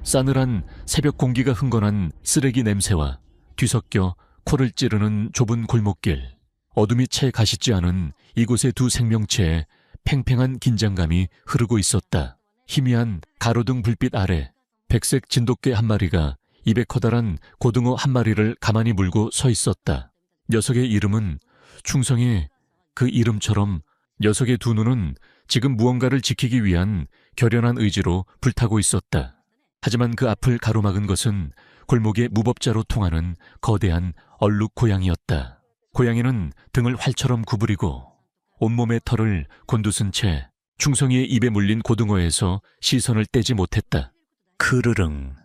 싸늘한 새벽 공기가 흥건한 쓰레기 냄새와 뒤섞여 코를 찌르는 좁은 골목길. 어둠이 채 가시지 않은 이곳의 두 생명체에 팽팽한 긴장감이 흐르고 있었다. 희미한 가로등 불빛 아래 백색 진돗개 한 마리가 입에 커다란 고등어 한 마리를 가만히 물고 서 있었다. 녀석의 이름은 충성이. 그 이름처럼 녀석의 두 눈은 지금 무언가를 지키기 위한 결연한 의지로 불타고 있었다. 하지만 그 앞을 가로막은 것은 골목의 무법자로 통하는 거대한 얼룩 고양이였다. 고양이는 등을 활처럼 구부리고 온몸의 털을 곤두쓴 채 충성이의 입에 물린 고등어에서 시선을 떼지 못했다. 크르릉.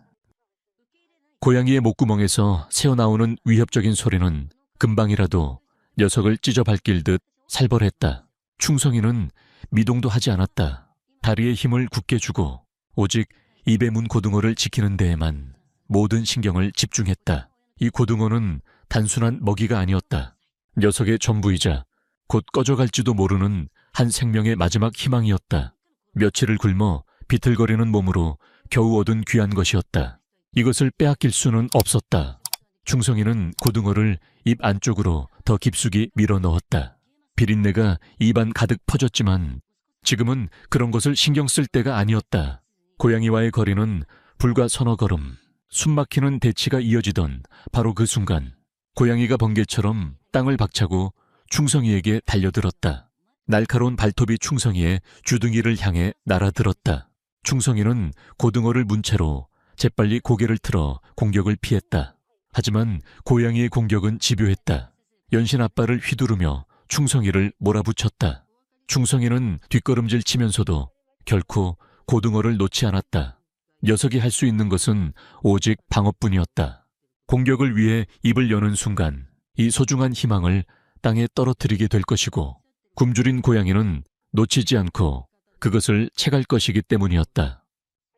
고양이의 목구멍에서 새어나오는 위협적인 소리는 금방이라도 녀석을 찢어밟길 듯 살벌했다. 충성이는 미동도 하지 않았다. 다리에 힘을 굳게 주고 오직 입에 문 고등어를 지키는 데에만 모든 신경을 집중했다. 이 고등어는 단순한 먹이가 아니었다. 녀석의 전부이자 곧 꺼져갈지도 모르는 한 생명의 마지막 희망이었다. 며칠을 굶어 비틀거리는 몸으로 겨우 얻은 귀한 것이었다. 이것을 빼앗길 수는 없었다. 충성이는 고등어를 입 안쪽으로 더 깊숙이 밀어 넣었다. 비린내가 입안 가득 퍼졌지만 지금은 그런 것을 신경 쓸 때가 아니었다. 고양이와의 거리는 불과 서너 걸음, 숨막히는 대치가 이어지던 바로 그 순간 고양이가 번개처럼 땅을 박차고 충성이에게 달려들었다. 날카로운 발톱이 충성이의 주둥이를 향해 날아들었다. 충성이는 고등어를 문 채로 재빨리 고개를 틀어 공격을 피했다. 하지만 고양이의 공격은 집요했다. 연신 앞발을 휘두르며 충성이를 몰아붙였다. 충성이는 뒷걸음질 치면서도 결코 고등어를 놓지 않았다. 녀석이 할 수 있는 것은 오직 방어뿐이었다. 공격을 위해 입을 여는 순간 이 소중한 희망을 땅에 떨어뜨리게 될 것이고 굶주린 고양이는 놓치지 않고 그것을 채갈 것이기 때문이었다.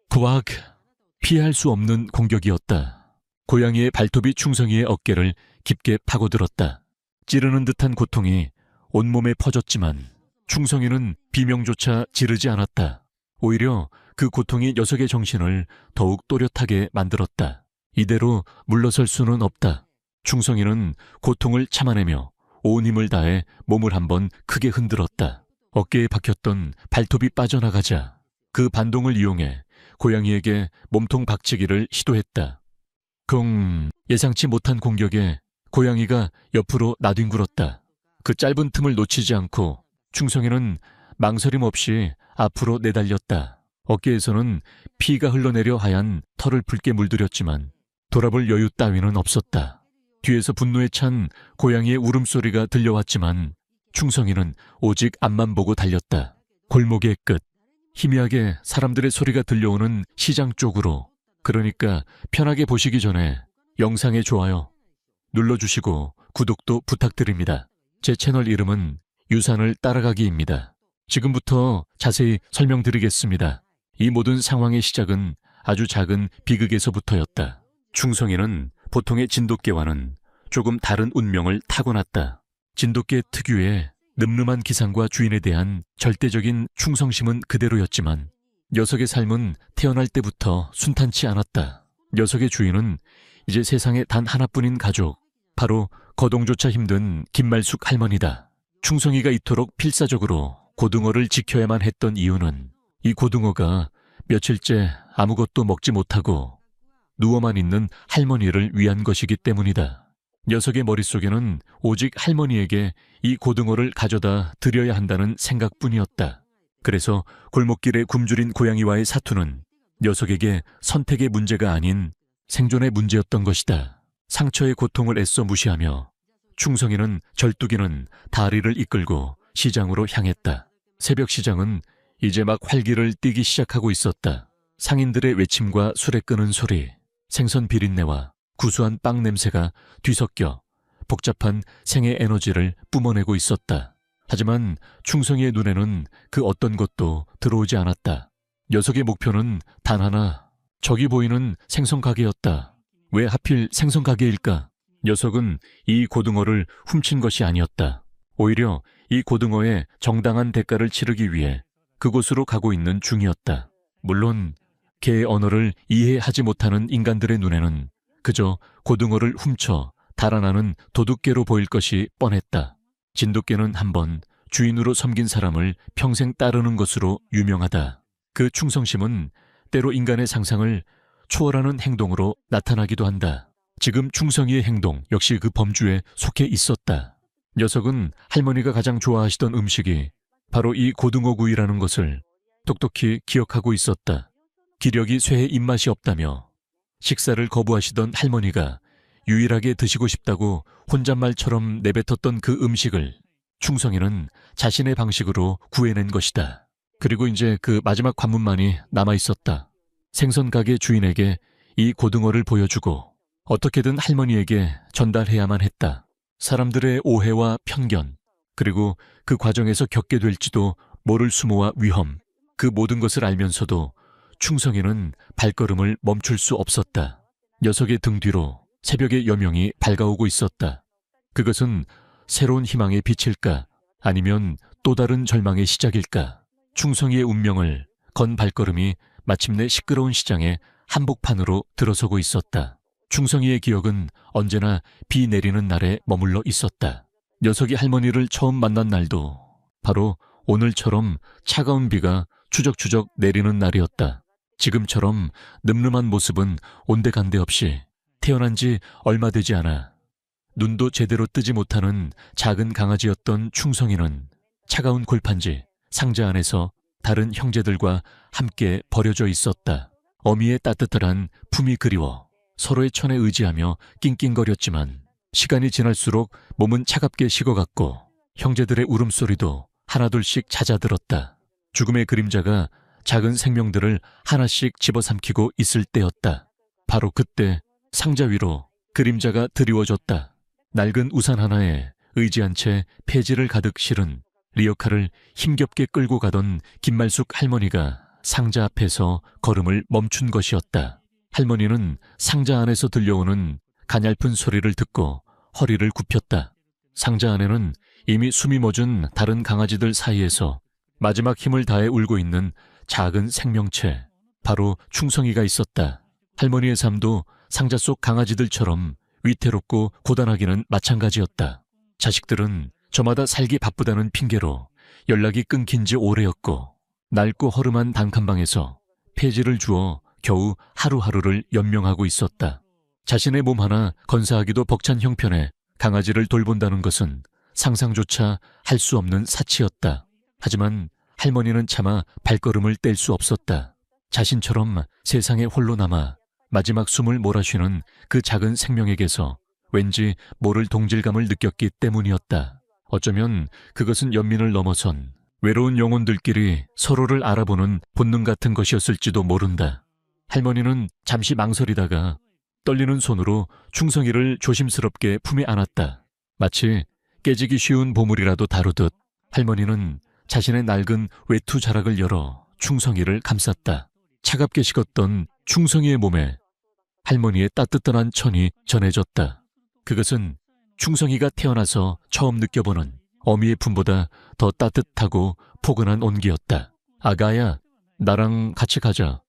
구악! 피할 수 없는 공격이었다. 고양이의 발톱이 충성이의 어깨를 깊게 파고들었다. 찌르는 듯한 고통이 온몸에 퍼졌지만 충성이는 비명조차 지르지 않았다. 오히려 그 고통이 녀석의 정신을 더욱 또렷하게 만들었다. 이대로 물러설 수는 없다. 충성이는 고통을 참아내며 온 힘을 다해 몸을 한번 크게 흔들었다. 어깨에 박혔던 발톱이 빠져나가자 그 반동을 이용해 고양이에게 몸통 박치기를 시도했다. 예상치 못한 공격에 고양이가 옆으로 나뒹굴었다. 그 짧은 틈을 놓치지 않고 충성이는 망설임 없이 앞으로 내달렸다. 어깨에서는 피가 흘러내려 하얀 털을 붉게 물들였지만 돌아볼 여유 따위는 없었다. 뒤에서 분노에 찬 고양이의 울음소리가 들려왔지만 충성이는 오직 앞만 보고 달렸다. 골목의 끝, 희미하게 사람들의 소리가 들려오는 시장 쪽으로. 그러니까 편하게 보시기 전에 영상의 좋아요 눌러주시고 구독도 부탁드립니다. 제 채널 이름은 유산을 따라가기입니다. 지금부터 자세히 설명드리겠습니다. 이 모든 상황의 시작은 아주 작은 비극에서부터였다. 충성이는 보통의 진돗개와는 조금 다른 운명을 타고났다. 진돗개 특유의 늠름한 기상과 주인에 대한 절대적인 충성심은 그대로였지만 녀석의 삶은 태어날 때부터 순탄치 않았다. 녀석의 주인은 이제 세상에 단 하나뿐인 가족, 바로 거동조차 힘든 김말숙 할머니다. 충성이가 이토록 필사적으로 고등어를 지켜야만 했던 이유는 이 고등어가 며칠째 아무것도 먹지 못하고 누워만 있는 할머니를 위한 것이기 때문이다. 녀석의 머릿속에는 오직 할머니에게 이 고등어를 가져다 드려야 한다는 생각뿐이었다. 그래서 골목길에 굶주린 고양이와의 사투는 녀석에게 선택의 문제가 아닌 생존의 문제였던 것이다. 상처의 고통을 애써 무시하며 충성이는 절뚝이는 다리를 이끌고 시장으로 향했다. 새벽 시장은 이제 막 활기를 띠기 시작하고 있었다. 상인들의 외침과 술에 끄는 소리, 생선 비린내와 구수한 빵 냄새가 뒤섞여 복잡한 생의 에너지를 뿜어내고 있었다. 하지만 충성이의 눈에는 그 어떤 것도 들어오지 않았다. 녀석의 목표는 단 하나, 저기 보이는 생선 가게였다. 왜 하필 생선 가게일까? 녀석은 이 고등어를 훔친 것이 아니었다. 오히려 이 고등어의 정당한 대가를 치르기 위해 그곳으로 가고 있는 중이었다. 물론 개의 언어를 이해하지 못하는 인간들의 눈에는 그저 고등어를 훔쳐 달아나는 도둑개로 보일 것이 뻔했다. 진돗개는 한번 주인으로 섬긴 사람을 평생 따르는 것으로 유명하다. 그 충성심은 때로 인간의 상상을 초월하는 행동으로 나타나기도 한다. 지금 충성이의 행동 역시 그 범주에 속해 있었다. 녀석은 할머니가 가장 좋아하시던 음식이 바로 이 고등어구이라는 것을 똑똑히 기억하고 있었다. 기력이 쇠에 입맛이 없다며 식사를 거부하시던 할머니가 유일하게 드시고 싶다고 혼잣말처럼 내뱉었던 그 음식을 충성이는 자신의 방식으로 구해낸 것이다. 그리고 이제 그 마지막 관문만이 남아있었다. 생선 가게 주인에게 이 고등어를 보여주고 어떻게든 할머니에게 전달해야만 했다. 사람들의 오해와 편견, 그리고 그 과정에서 겪게 될지도 모를 수모와 위험, 그 모든 것을 알면서도 충성이는 발걸음을 멈출 수 없었다. 녀석의 등 뒤로 새벽의 여명이 밝아오고 있었다. 그것은 새로운 희망의 빛일까? 아니면 또 다른 절망의 시작일까? 충성이의 운명을 건 발걸음이 마침내 시끄러운 시장의 한복판으로 들어서고 있었다. 충성이의 기억은 언제나 비 내리는 날에 머물러 있었다. 녀석이 할머니를 처음 만난 날도 바로 오늘처럼 차가운 비가 추적추적 내리는 날이었다. 지금처럼 늠름한 모습은 온데간데 없이 태어난 지 얼마 되지 않아 눈도 제대로 뜨지 못하는 작은 강아지였던 충성이는 차가운 골판지 상자 안에서 다른 형제들과 함께 버려져 있었다. 어미의 따뜻한 품이 그리워 서로의 천에 의지하며 낑낑거렸지만 시간이 지날수록 몸은 차갑게 식어갔고 형제들의 울음소리도 하나둘씩 잦아들었다. 죽음의 그림자가 작은 생명들을 하나씩 집어삼키고 있을 때였다. 바로 그때 상자 위로 그림자가 드리워졌다. 낡은 우산 하나에 의지한 채 폐지를 가득 실은 리어카를 힘겹게 끌고 가던 김말숙 할머니가 상자 앞에서 걸음을 멈춘 것이었다. 할머니는 상자 안에서 들려오는 가냘픈 소리를 듣고 허리를 굽혔다. 상자 안에는 이미 숨이 멎은 다른 강아지들 사이에서 마지막 힘을 다해 울고 있는 작은 생명체, 바로 충성이가 있었다. 할머니의 삶도 상자 속 강아지들처럼 위태롭고 고단하기는 마찬가지였다. 자식들은 저마다 살기 바쁘다는 핑계로 연락이 끊긴 지 오래였고 낡고 허름한 단칸방에서 폐지를 주어 겨우 하루하루를 연명하고 있었다. 자신의 몸 하나 건사하기도 벅찬 형편에 강아지를 돌본다는 것은 상상조차 할 수 없는 사치였다. 하지만 할머니는 차마 발걸음을 뗄 수 없었다. 자신처럼 세상에 홀로 남아 마지막 숨을 몰아쉬는 그 작은 생명에게서 왠지 모를 동질감을 느꼈기 때문이었다. 어쩌면 그것은 연민을 넘어선 외로운 영혼들끼리 서로를 알아보는 본능 같은 것이었을지도 모른다. 할머니는 잠시 망설이다가 떨리는 손으로 충성이를 조심스럽게 품에 안았다. 마치 깨지기 쉬운 보물이라도 다루듯 할머니는 자신의 낡은 외투 자락을 열어 충성이를 감쌌다. 차갑게 식었던 충성이의 몸에 할머니의 따뜻한 천이 전해졌다. 그것은 충성이가 태어나서 처음 느껴보는 어미의 품보다 더 따뜻하고 포근한 온기였다. 아가야, 나랑 같이 가자.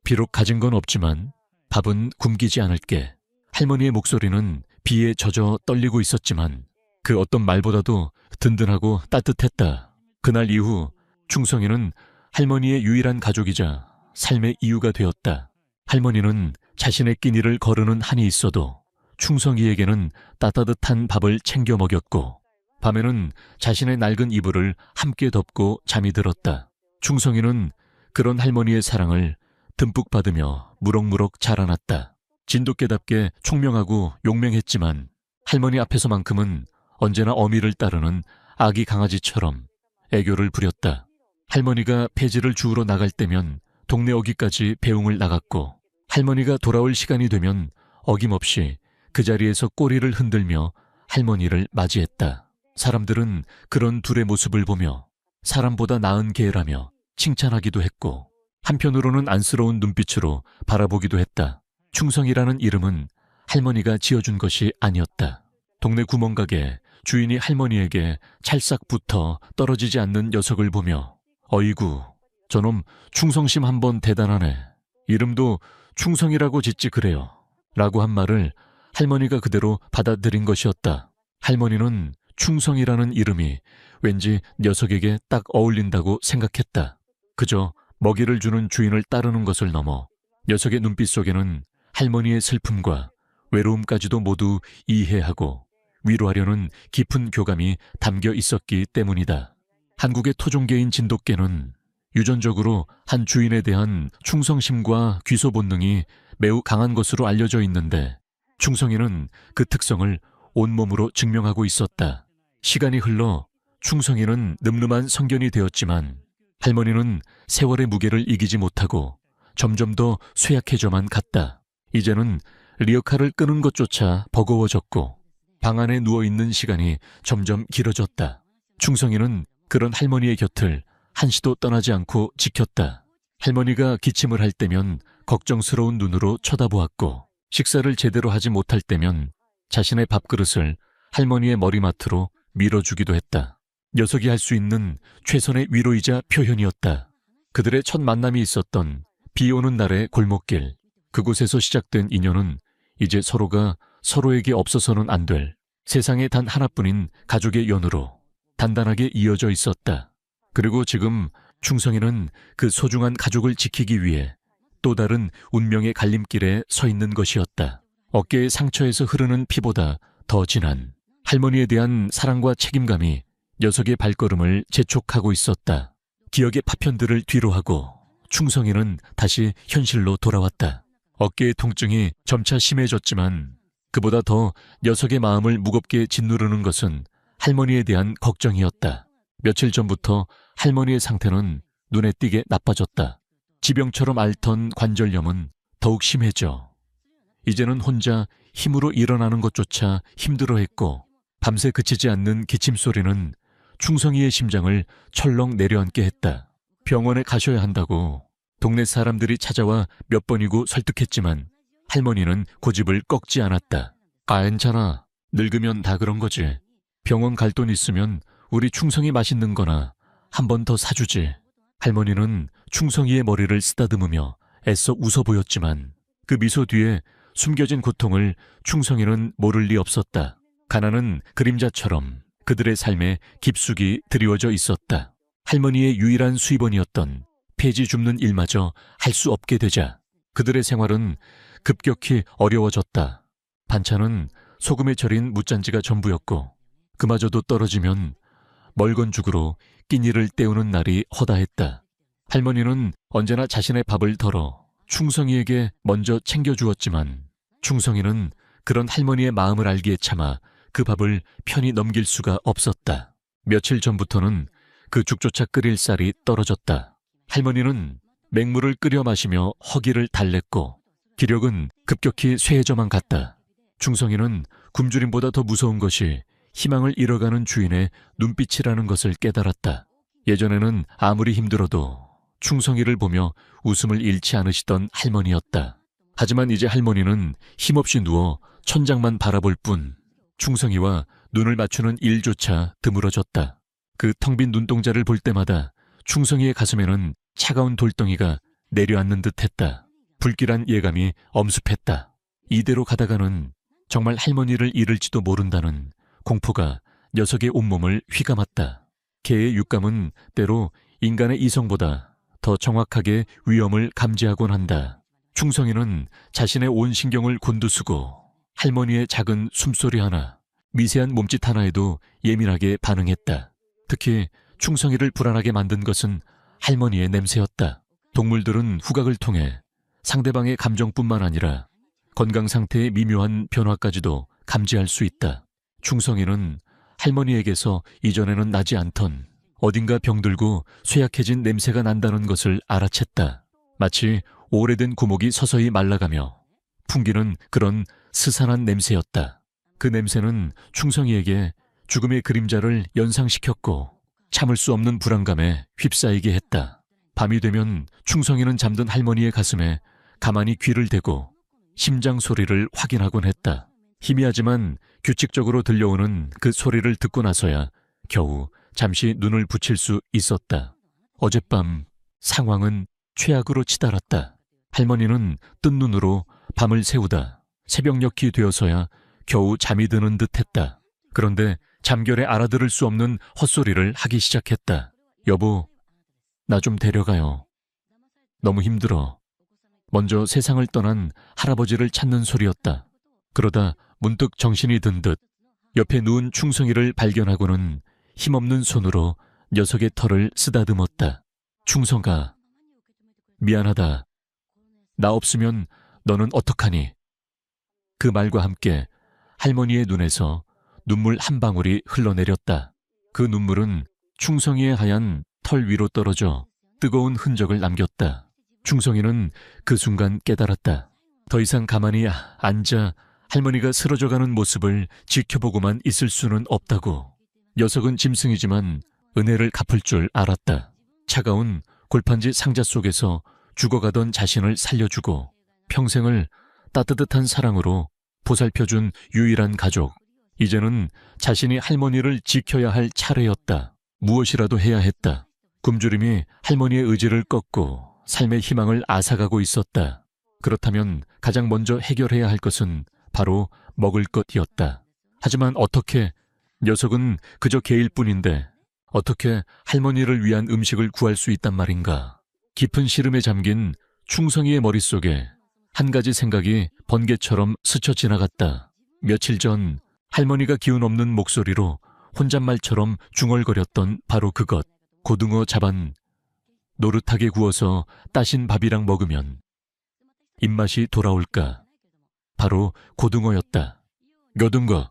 비록 가진 건 없지만 밥은 굶기지 않을게. 할머니의 목소리는 비에 젖어 떨리고 있었지만 그 어떤 말보다도 든든하고 따뜻했다. 그날 이후 충성이는 할머니의 유일한 가족이자 삶의 이유가 되었다. 할머니는 자신의 끼니를 거르는 한이 있어도 충성이에게는 따뜻한 밥을 챙겨 먹였고 밤에는 자신의 낡은 이불을 함께 덮고 잠이 들었다. 충성이는 그런 할머니의 사랑을 듬뿍 받으며 무럭무럭 자라났다. 진돗개답게 총명하고 용맹했지만 할머니 앞에서만큼은 언제나 어미를 따르는 아기 강아지처럼 애교를 부렸다. 할머니가 폐지를 주우러 나갈 때면 동네 어귀까지 배웅을 나갔고 할머니가 돌아올 시간이 되면 어김없이 그 자리에서 꼬리를 흔들며 할머니를 맞이했다. 사람들은 그런 둘의 모습을 보며 사람보다 나은 개라며 칭찬하기도 했고 한편으로는 안쓰러운 눈빛으로 바라보기도 했다. 충성이라는 이름은 할머니가 지어준 것이 아니었다. 동네 구멍가게 주인이 할머니에게 찰싹 붙어 떨어지지 않는 녀석을 보며 어이구, 저놈 충성심 한번 대단하네. 이름도 충성이라고 짓지 그래요. 라고 한 말을 할머니가 그대로 받아들인 것이었다. 할머니는 충성이라는 이름이 왠지 녀석에게 딱 어울린다고 생각했다. 그저 먹이를 주는 주인을 따르는 것을 넘어 녀석의 눈빛 속에는 할머니의 슬픔과 외로움까지도 모두 이해하고 위로하려는 깊은 교감이 담겨 있었기 때문이다. 한국의 토종개인 진돗개는 유전적으로 한 주인에 대한 충성심과 귀소 본능이 매우 강한 것으로 알려져 있는데 충성이는 그 특성을 온몸으로 증명하고 있었다. 시간이 흘러 충성이는 늠름한 성견이 되었지만 할머니는 세월의 무게를 이기지 못하고 점점 더 쇠약해져만 갔다. 이제는 리어카를 끄는 것조차 버거워졌고 방 안에 누워있는 시간이 점점 길어졌다. 충성이는 그런 할머니의 곁을 한시도 떠나지 않고 지켰다. 할머니가 기침을 할 때면 걱정스러운 눈으로 쳐다보았고 식사를 제대로 하지 못할 때면 자신의 밥그릇을 할머니의 머리맡으로 밀어주기도 했다. 녀석이 할 수 있는 최선의 위로이자 표현이었다. 그들의 첫 만남이 있었던 비 오는 날의 골목길. 그곳에서 시작된 인연은 이제 서로가 서로에게 없어서는 안 될 세상에 단 하나뿐인 가족의 연으로 단단하게 이어져 있었다. 그리고 지금 충성이는 그 소중한 가족을 지키기 위해 또 다른 운명의 갈림길에 서 있는 것이었다. 어깨의 상처에서 흐르는 피보다 더 진한 할머니에 대한 사랑과 책임감이 녀석의 발걸음을 재촉하고 있었다. 기억의 파편들을 뒤로하고 충성이는 다시 현실로 돌아왔다. 어깨의 통증이 점차 심해졌지만 그보다 더 녀석의 마음을 무겁게 짓누르는 것은 할머니에 대한 걱정이었다. 며칠 전부터 할머니의 상태는 눈에 띄게 나빠졌다. 지병처럼 앓던 관절염은 더욱 심해져 이제는 혼자 힘으로 일어나는 것조차 힘들어했고 밤새 그치지 않는 기침 소리는 충성이의 심장을 철렁 내려앉게 했다. 병원에 가셔야 한다고 동네 사람들이 찾아와 몇 번이고 설득했지만 할머니는 고집을 꺾지 않았다. 괜찮아. 늙으면 다 그런 거지. 병원 갈 돈 있으면 우리 충성이 맛있는 거나 한 번 더 사주지. 할머니는 충성이의 머리를 쓰다듬으며 애써 웃어 보였지만 그 미소 뒤에 숨겨진 고통을 충성이는 모를 리 없었다. 가난은 그림자처럼 그들의 삶에 깊숙이 드리워져 있었다. 할머니의 유일한 수입원이었던 폐지 줍는 일마저 할 수 없게 되자 그들의 생활은 급격히 어려워졌다. 반찬은 소금에 절인 뭇잔지가 전부였고 그마저도 떨어지면 멀건 죽으로 끼니를 때우는 날이 허다했다. 할머니는 언제나 자신의 밥을 덜어 충성이에게 먼저 챙겨주었지만 충성이는 그런 할머니의 마음을 알기에 참아 그 밥을 편히 넘길 수가 없었다. 며칠 전부터는 그 죽조차 끓일 쌀이 떨어졌다. 할머니는 맹물을 끓여 마시며 허기를 달랬고 기력은 급격히 쇠해져만 갔다. 충성이는 굶주림보다 더 무서운 것이 희망을 잃어가는 주인의 눈빛이라는 것을 깨달았다. 예전에는 아무리 힘들어도 충성이를 보며 웃음을 잃지 않으시던 할머니였다. 하지만 이제 할머니는 힘없이 누워 천장만 바라볼 뿐 충성이와 눈을 맞추는 일조차 드물어졌다. 그 텅 빈 눈동자를 볼 때마다 충성이의 가슴에는 차가운 돌덩이가 내려앉는 듯했다. 불길한 예감이 엄습했다. 이대로 가다가는 정말 할머니를 잃을지도 모른다는 공포가 녀석의 온몸을 휘감았다. 개의 육감은 때로 인간의 이성보다 더 정확하게 위험을 감지하곤 한다. 충성이는 자신의 온 신경을 곤두쓰고 할머니의 작은 숨소리 하나, 미세한 몸짓 하나에도 예민하게 반응했다. 특히 충성이를 불안하게 만든 것은 할머니의 냄새였다. 동물들은 후각을 통해 상대방의 감정뿐만 아니라 건강 상태의 미묘한 변화까지도 감지할 수 있다. 충성이는 할머니에게서 이전에는 나지 않던 어딘가 병들고 쇠약해진 냄새가 난다는 것을 알아챘다. 마치 오래된 고목이 서서히 말라가며 풍기는 그런 스산한 냄새였다. 그 냄새는 충성이에게 죽음의 그림자를 연상시켰고 참을 수 없는 불안감에 휩싸이게 했다. 밤이 되면 충성이는 잠든 할머니의 가슴에 가만히 귀를 대고 심장 소리를 확인하곤 했다. 희미하지만 규칙적으로 들려오는 그 소리를 듣고 나서야 겨우 잠시 눈을 붙일 수 있었다. 어젯밤 상황은 최악으로 치달았다. 할머니는 뜬 눈으로 밤을 새우다 새벽녘이 되어서야 겨우 잠이 드는 듯했다. 그런데 잠결에 알아들을 수 없는 헛소리를 하기 시작했다. 여보, 나 좀 데려가요. 너무 힘들어. 먼저 세상을 떠난 할아버지를 찾는 소리였다. 그러다 문득 정신이 든 듯 옆에 누운 충성이를 발견하고는 힘없는 손으로 녀석의 털을 쓰다듬었다. 충성아, 미안하다. 나 없으면 너는 어떡하니? 그 말과 함께 할머니의 눈에서 눈물 한 방울이 흘러내렸다. 그 눈물은 충성이의 하얀 털 위로 떨어져 뜨거운 흔적을 남겼다. 충성이는 그 순간 깨달았다. 더 이상 가만히 앉아 할머니가 쓰러져가는 모습을 지켜보고만 있을 수는 없다고. 녀석은 짐승이지만 은혜를 갚을 줄 알았다. 차가운 골판지 상자 속에서 죽어가던 자신을 살려주고 평생을 따뜻한 사랑으로 보살펴준 유일한 가족. 이제는 자신이 할머니를 지켜야 할 차례였다. 무엇이라도 해야 했다. 굶주림이 할머니의 의지를 꺾고 삶의 희망을 앗아가고 있었다. 그렇다면 가장 먼저 해결해야 할 것은 바로 먹을 것이었다. 하지만 어떻게? 녀석은 그저 개일 뿐인데 어떻게 할머니를 위한 음식을 구할 수 있단 말인가? 깊은 시름에 잠긴 충성이의 머릿속에 한 가지 생각이 번개처럼 스쳐 지나갔다. 며칠 전 할머니가 기운 없는 목소리로 혼잣말처럼 중얼거렸던 바로 그것. 고등어 잡안 노릇하게 구워서 따신 밥이랑 먹으면 입맛이 돌아올까? 바로 고등어였다. 고등어,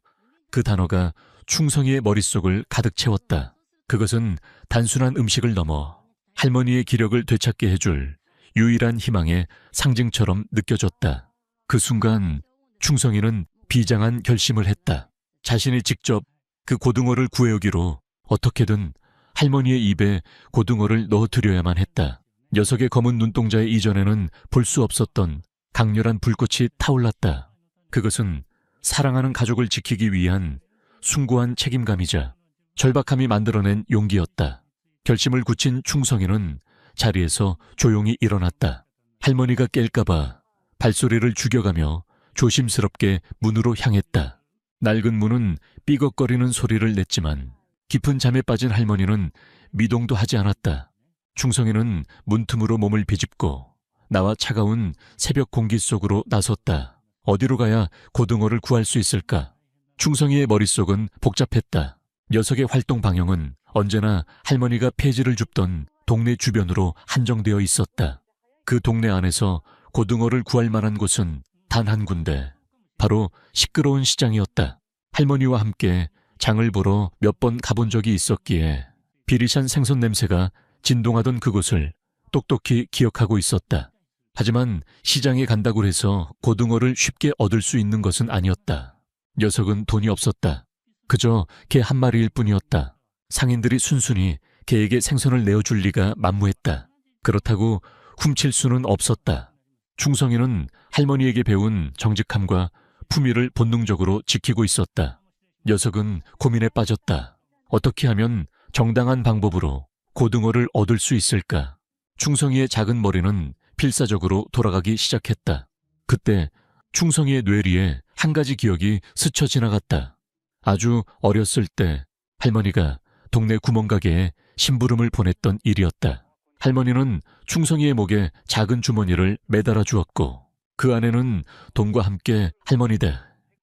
그 단어가 충성이의 머릿속을 가득 채웠다. 그것은 단순한 음식을 넘어 할머니의 기력을 되찾게 해줄 유일한 희망의 상징처럼 느껴졌다. 그 순간 충성이는 비장한 결심을 했다. 자신이 직접 그 고등어를 구해오기로 어떻게든 할머니의 입에 고등어를 넣어드려야만 했다. 녀석의 검은 눈동자의 이전에는 볼 수 없었던 강렬한 불꽃이 타올랐다. 그것은 사랑하는 가족을 지키기 위한 숭고한 책임감이자 절박함이 만들어낸 용기였다. 결심을 굳힌 충성이는 자리에서 조용히 일어났다. 할머니가 깰까봐 발소리를 죽여가며 조심스럽게 문으로 향했다. 낡은 문은 삐걱거리는 소리를 냈지만 깊은 잠에 빠진 할머니는 미동도 하지 않았다. 충성이는 문틈으로 몸을 비집고 나와 차가운 새벽 공기 속으로 나섰다. 어디로 가야 고등어를 구할 수 있을까? 충성이의 머릿속은 복잡했다. 녀석의 활동 방향은 언제나 할머니가 폐지를 줍던 동네 주변으로 한정되어 있었다. 그 동네 안에서 고등어를 구할 만한 곳은 단 한 군데. 바로 시끄러운 시장이었다. 할머니와 함께 장을 보러 몇 번 가본 적이 있었기에 비릿한 생선 냄새가 진동하던 그곳을 똑똑히 기억하고 있었다. 하지만 시장에 간다고 해서 고등어를 쉽게 얻을 수 있는 것은 아니었다. 녀석은 돈이 없었다. 그저 개 한 마리일 뿐이었다. 상인들이 순순히 개에게 생선을 내어줄 리가 만무했다. 그렇다고 훔칠 수는 없었다. 충성이는 할머니에게 배운 정직함과 품위를 본능적으로 지키고 있었다. 녀석은 고민에 빠졌다. 어떻게 하면 정당한 방법으로 고등어를 얻을 수 있을까? 충성이의 작은 머리는 필사적으로 돌아가기 시작했다. 그때 충성이의 뇌리에 한 가지 기억이 스쳐 지나갔다. 아주 어렸을 때 할머니가 동네 구멍가게에 심부름을 보냈던 일이었다. 할머니는 충성이의 목에 작은 주머니를 매달아 주었고 그 안에는 돈과 함께 할머니대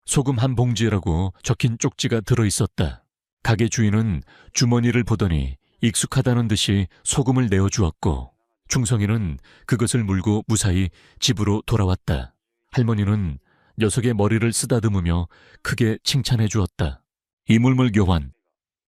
소금 한 봉지라고 적힌 쪽지가 들어있었다. 가게 주인은 주머니를 보더니 익숙하다는 듯이 소금을 내어주었고 충성이는 그것을 물고 무사히 집으로 돌아왔다. 할머니는 녀석의 머리를 쓰다듬으며 크게 칭찬해 주었다. 이물물 교환.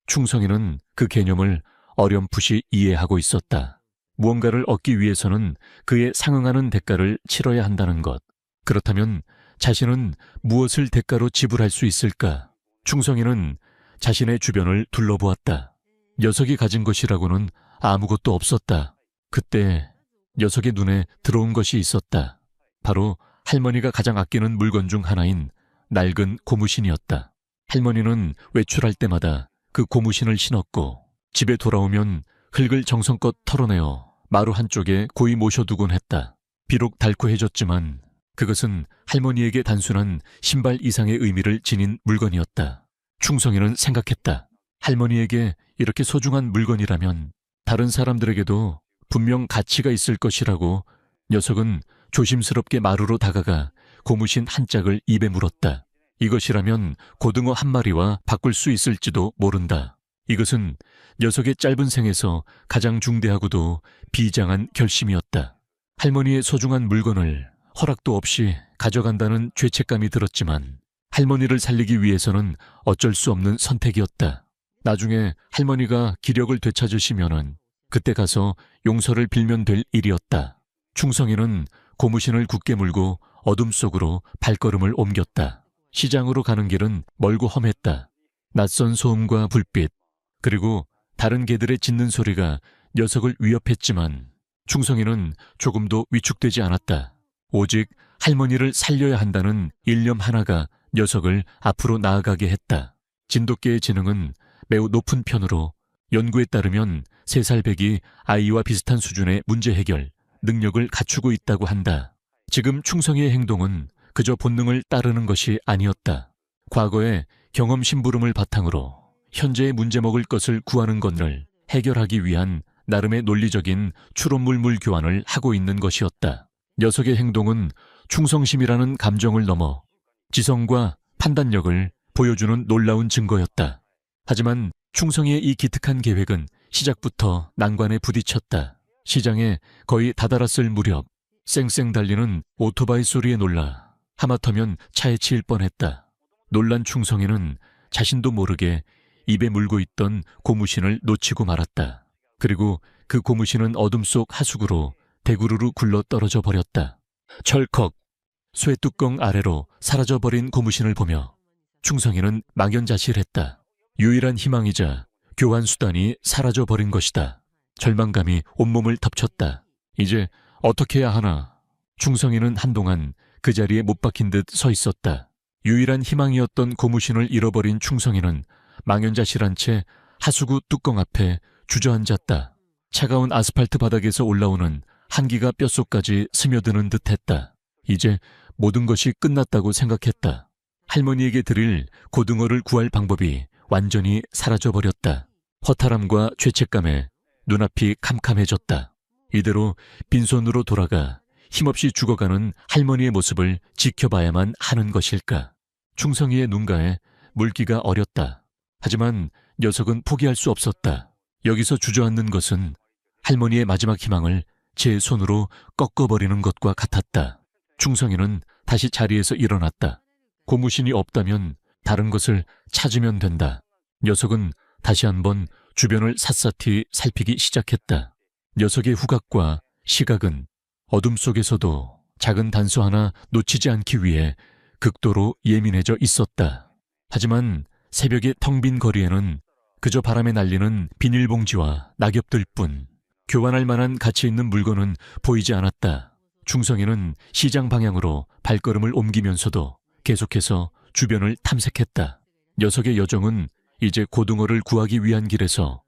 충성이는 그 개념을 어렴풋이 이해하고 있었다. 무언가를 얻기 위해서는 그에 상응하는 대가를 치러야 한다는 것. 그렇다면 자신은 무엇을 대가로 지불할 수 있을까? 충성이는 자신의 주변을 둘러보았다. 녀석이 가진 것이라고는 아무것도 없었다. 그때 녀석의 눈에 들어온 것이 있었다. 바로 할머니가 가장 아끼는 물건 중 하나인 낡은 고무신이었다. 할머니는 외출할 때마다 그 고무신을 신었고 집에 돌아오면 흙을 정성껏 털어내어 마루 한쪽에 고이 모셔두곤 했다. 비록 달코해졌지만 그것은 할머니에게 단순한 신발 이상의 의미를 지닌 물건이었다. 충성이는 생각했다. 할머니에게 이렇게 소중한 물건이라면 다른 사람들에게도 분명 가치가 있을 것이라고 녀석은 조심스럽게 마루로 다가가 고무신 한 짝을 입에 물었다. 이것이라면 고등어 한 마리와 바꿀 수 있을지도 모른다. 이것은 녀석의 짧은 생에서 가장 중대하고도 비장한 결심이었다. 할머니의 소중한 물건을 허락도 없이 가져간다는 죄책감이 들었지만 할머니를 살리기 위해서는 어쩔 수 없는 선택이었다. 나중에 할머니가 기력을 되찾으시면은 그때 가서 용서를 빌면 될 일이었다. 충성이는 고무신을 굳게 물고 어둠 속으로 발걸음을 옮겼다. 시장으로 가는 길은 멀고 험했다. 낯선 소음과 불빛, 그리고 다른 개들의 짖는 소리가 녀석을 위협했지만 충성이는 조금도 위축되지 않았다. 오직 할머니를 살려야 한다는 일념 하나가 녀석을 앞으로 나아가게 했다. 진돗개의 지능은 매우 높은 편으로 연구에 따르면 3살배기 아이와 비슷한 수준의 문제 해결 능력을 갖추고 있다고 한다. 지금 충성이의 행동은 그저 본능을 따르는 것이 아니었다. 과거의 경험 심부름을 바탕으로 현재의 문제 먹을 것을 구하는 것을 해결하기 위한 나름의 논리적인 추론물 교환을 하고 있는 것이었다. 녀석의 행동은 충성심이라는 감정을 넘어 지성과 판단력을 보여주는 놀라운 증거였다. 하지만 충성이의 이 기특한 계획은 시작부터 난관에 부딪혔다. 시장에 거의 다다랐을 무렵 쌩쌩 달리는 오토바이 소리에 놀라 하마터면 차에 치일 뻔했다. 놀란 충성이는 자신도 모르게 입에 물고 있던 고무신을 놓치고 말았다. 그리고 그 고무신은 어둠 속 하수구로 대구르르 굴러 떨어져 버렸다. 철컥! 쇠뚜껑 아래로 사라져버린 고무신을 보며 충성이는 망연자실했다. 유일한 희망이자 교환수단이 사라져버린 것이다. 절망감이 온몸을 덮쳤다. 이제 어떻게 해야 하나? 충성이는 한동안 그 자리에 못 박힌 듯 서 있었다. 유일한 희망이었던 고무신을 잃어버린 충성이는 망연자실한 채 하수구 뚜껑 앞에 주저앉았다. 차가운 아스팔트 바닥에서 올라오는 한기가 뼛속까지 스며드는 듯했다. 이제 모든 것이 끝났다고 생각했다. 할머니에게 드릴 고등어를 구할 방법이 완전히 사라져버렸다. 허탈함과 죄책감에 눈앞이 캄캄해졌다. 이대로 빈손으로 돌아가 힘없이 죽어가는 할머니의 모습을 지켜봐야만 하는 것일까. 충성이의 눈가에 물기가 어렸다. 하지만 녀석은 포기할 수 없었다. 여기서 주저앉는 것은 할머니의 마지막 희망을 제 손으로 꺾어버리는 것과 같았다. 충성이는 다시 자리에서 일어났다. 고무신이 없다면 다른 것을 찾으면 된다. 녀석은 다시 한번 주변을 샅샅이 살피기 시작했다. 녀석의 후각과 시각은 어둠 속에서도 작은 단서 하나 놓치지 않기 위해 극도로 예민해져 있었다. 하지만 새벽의 텅 빈 거리에는 그저 바람에 날리는 비닐봉지와 낙엽들뿐 교환할 만한 가치 있는 물건은 보이지 않았다. 충성이는 시장 방향으로 발걸음을 옮기면서도 계속해서 주변을 탐색했다. 녀석의 여정은 이제 고등어를 구하기 위한 길에서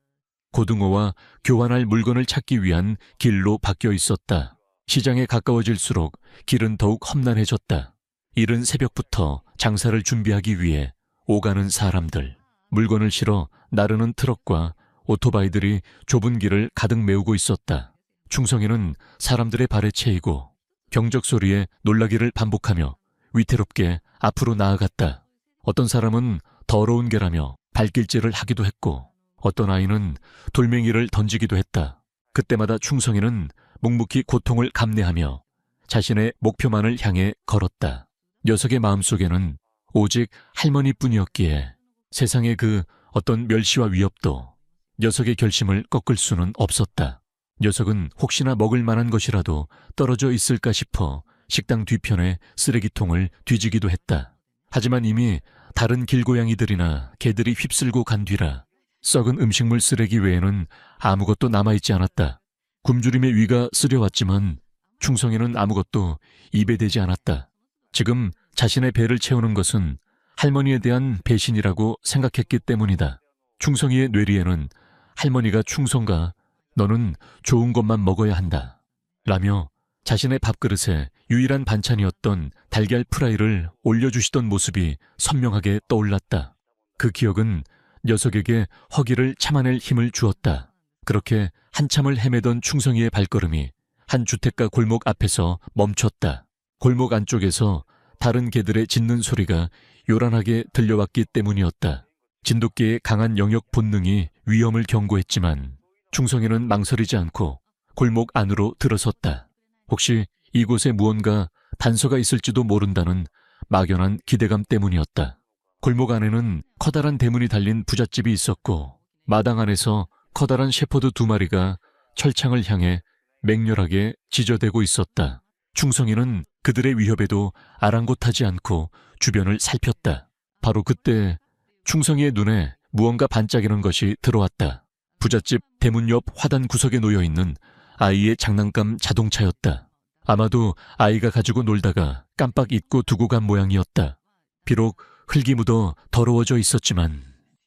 고등어와 교환할 물건을 찾기 위한 길로 바뀌어 있었다. 시장에 가까워질수록 길은 더욱 험난해졌다. 이른 새벽부터 장사를 준비하기 위해 오가는 사람들, 물건을 실어 나르는 트럭과 오토바이들이 좁은 길을 가득 메우고 있었다. 충성이는 사람들의 발에 채이고 경적 소리에 놀라기를 반복하며 위태롭게 앞으로 나아갔다. 어떤 사람은 더러운 개라며 발길질을 하기도 했고 어떤 아이는 돌멩이를 던지기도 했다. 그때마다 충성이는 묵묵히 고통을 감내하며 자신의 목표만을 향해 걸었다. 녀석의 마음속에는 오직 할머니뿐이었기에 세상의 그 어떤 멸시와 위협도 녀석의 결심을 꺾을 수는 없었다. 녀석은 혹시나 먹을 만한 것이라도 떨어져 있을까 싶어 식당 뒤편에 쓰레기통을 뒤지기도 했다. 하지만 이미 다른 길고양이들이나 개들이 휩쓸고 간 뒤라 썩은 음식물 쓰레기 외에는 아무것도 남아있지 않았다. 굶주림의 위가 쓰려왔지만 충성이는 아무것도 입에 대지 않았다. 지금 자신의 배를 채우는 것은 할머니에 대한 배신이라고 생각했기 때문이다. 충성이의 뇌리에는 할머니가 충성가 너는 좋은 것만 먹어야 한다 라며 자신의 밥그릇에 유일한 반찬이었던 달걀 프라이를 올려주시던 모습이 선명하게 떠올랐다. 그 기억은 녀석에게 허기를 참아낼 힘을 주었다. 그렇게 한참을 헤매던 충성이의 발걸음이 한 주택가 골목 앞에서 멈췄다. 골목 안쪽에서 다른 개들의 짖는 소리가 요란하게 들려왔기 때문이었다. 진돗개의 강한 영역 본능이 위험을 경고했지만 충성이는 망설이지 않고 골목 안으로 들어섰다. 혹시 이곳에 무언가 단서가 있을지도 모른다는 막연한 기대감 때문이었다. 골목 안에는 커다란 대문이 달린 부잣집이 있었고 마당 안에서 커다란 셰퍼드 2마리가 철창을 향해 맹렬하게 지저대고 있었다. 충성이는 그들의 위협에도 아랑곳하지 않고 주변을 살폈다. 바로 그때 충성이의 눈에 무언가 반짝이는 것이 들어왔다. 부잣집 대문 옆 화단 구석에 놓여있는 아이의 장난감 자동차였다. 아마도 아이가 가지고 놀다가 깜빡 잊고 두고 간 모양이었다. 비록 흙이 묻어 더러워져 있었지만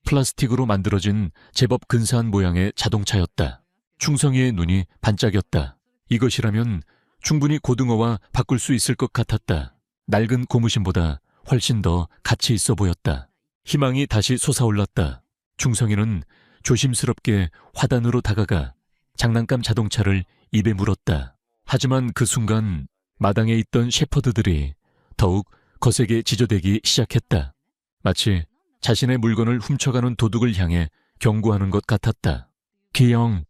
플라스틱으로 만들어진 제법 근사한 모양의 자동차였다. 충성이의 눈이 반짝였다. 이것이라면 충분히 고등어와 바꿀 수 있을 것 같았다. 낡은 고무신보다 훨씬 더 가치 있어 보였다. 희망이 다시 솟아올랐다. 충성이는 조심스럽게 화단으로 다가가 장난감 자동차를 입에 물었다. 하지만 그 순간 마당에 있던 셰퍼드들이 더욱 거세게 지저대기 시작했다. 마치 자신의 물건을 훔쳐가는 도둑을 향해 경고하는 것 같았다. 기영,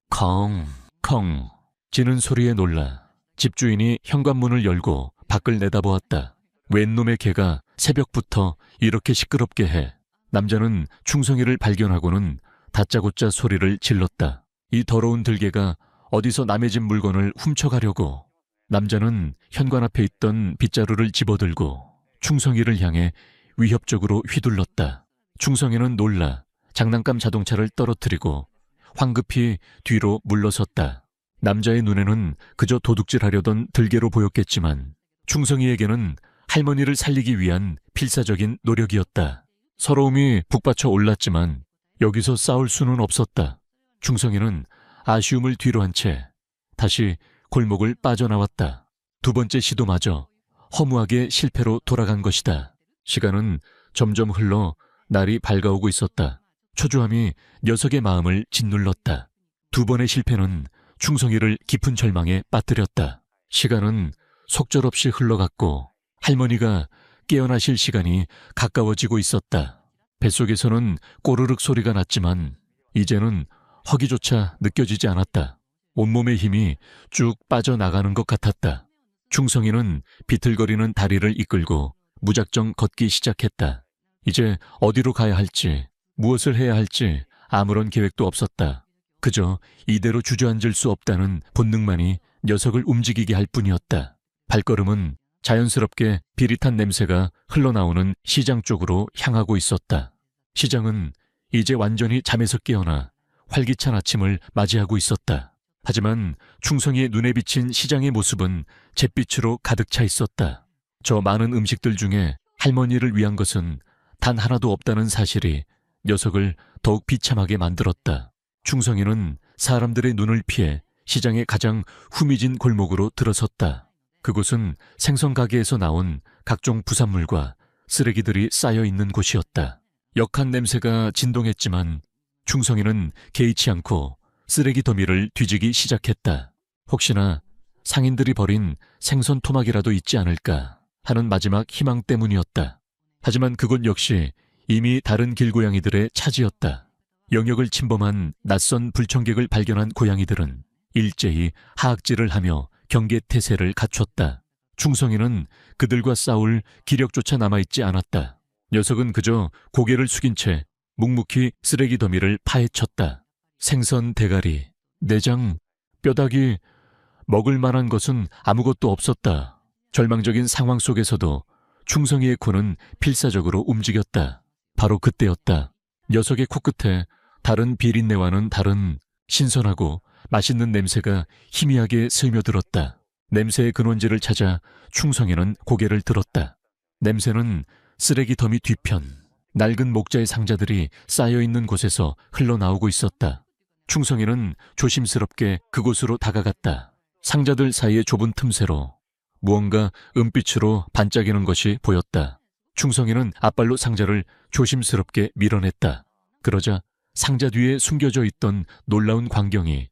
컹, 컹 지는 소리에 놀라 집주인이 현관문을 열고 밖을 내다보았다. 웬 놈의 개가 새벽부터 이렇게 시끄럽게 해. 남자는 충성이를 발견하고는 다짜고짜 소리를 질렀다. 이 더러운 들개가 어디서 남의 집 물건을 훔쳐가려고. 남자는 현관 앞에 있던 빗자루를 집어들고 충성이를 향해 위협적으로 휘둘렀다. 충성이는 놀라 장난감 자동차를 떨어뜨리고 황급히 뒤로 물러섰다. 남자의 눈에는 그저 도둑질하려던 들개로 보였겠지만 충성이에게는 할머니를 살리기 위한 필사적인 노력이었다. 서러움이 북받쳐 올랐지만 여기서 싸울 수는 없었다. 충성이는 아쉬움을 뒤로 한 채 다시 골목을 빠져나왔다. 두 번째 시도마저 허무하게 실패로 돌아간 것이다. 시간은 점점 흘러 날이 밝아오고 있었다. 초조함이 녀석의 마음을 짓눌렀다. 두 번의 실패는 충성이를 깊은 절망에 빠뜨렸다. 시간은 속절없이 흘러갔고 할머니가 깨어나실 시간이 가까워지고 있었다. 뱃속에서는 꼬르륵 소리가 났지만 이제는 허기조차 느껴지지 않았다. 온몸의 힘이 쭉 빠져나가는 것 같았다. 충성이는 비틀거리는 다리를 이끌고 무작정 걷기 시작했다. 이제 어디로 가야 할지, 무엇을 해야 할지 아무런 계획도 없었다. 그저 이대로 주저앉을 수 없다는 본능만이 녀석을 움직이게 할 뿐이었다. 발걸음은 자연스럽게 비릿한 냄새가 흘러나오는 시장 쪽으로 향하고 있었다. 시장은 이제 완전히 잠에서 깨어나 활기찬 아침을 맞이하고 있었다. 하지만 충성이의 눈에 비친 시장의 모습은 잿빛으로 가득 차 있었다. 저 많은 음식들 중에 할머니를 위한 것은 단 하나도 없다는 사실이 녀석을 더욱 비참하게 만들었다. 충성이는 사람들의 눈을 피해 시장의 가장 후미진 골목으로 들어섰다. 그곳은 생선 가게에서 나온 각종 부산물과 쓰레기들이 쌓여 있는 곳이었다. 역한 냄새가 진동했지만 충성이는 개의치 않고 쓰레기 더미를 뒤지기 시작했다. 혹시나 상인들이 버린 생선 토막이라도 있지 않을까 하는 마지막 희망 때문이었다. 하지만 그곳 역시 이미 다른 길고양이들의 차지였다. 영역을 침범한 낯선 불청객을 발견한 고양이들은 일제히 하악질을 하며 경계태세를 갖췄다. 충성이는 그들과 싸울 기력조차 남아있지 않았다. 녀석은 그저 고개를 숙인 채 묵묵히 쓰레기 더미를 파헤쳤다. 생선 대가리, 내장, 뼈다귀, 먹을 만한 것은 아무것도 없었다. 절망적인 상황 속에서도 충성이의 코는 필사적으로 움직였다. 바로 그때였다. 녀석의 코끝에 다른 비린내와는 다른 신선하고 맛있는 냄새가 희미하게 스며들었다. 냄새의 근원지를 찾아 충성이는 고개를 들었다. 냄새는 쓰레기 더미 뒤편, 낡은 목자의 상자들이 쌓여있는 곳에서 흘러나오고 있었다. 충성이는 조심스럽게 그곳으로 다가갔다. 상자들 사이의 좁은 틈새로 무언가 은빛으로 반짝이는 것이 보였다. 충성이는 앞발로 상자를 조심스럽게 밀어냈다. 그러자 상자 뒤에 숨겨져 있던 놀라운 광경이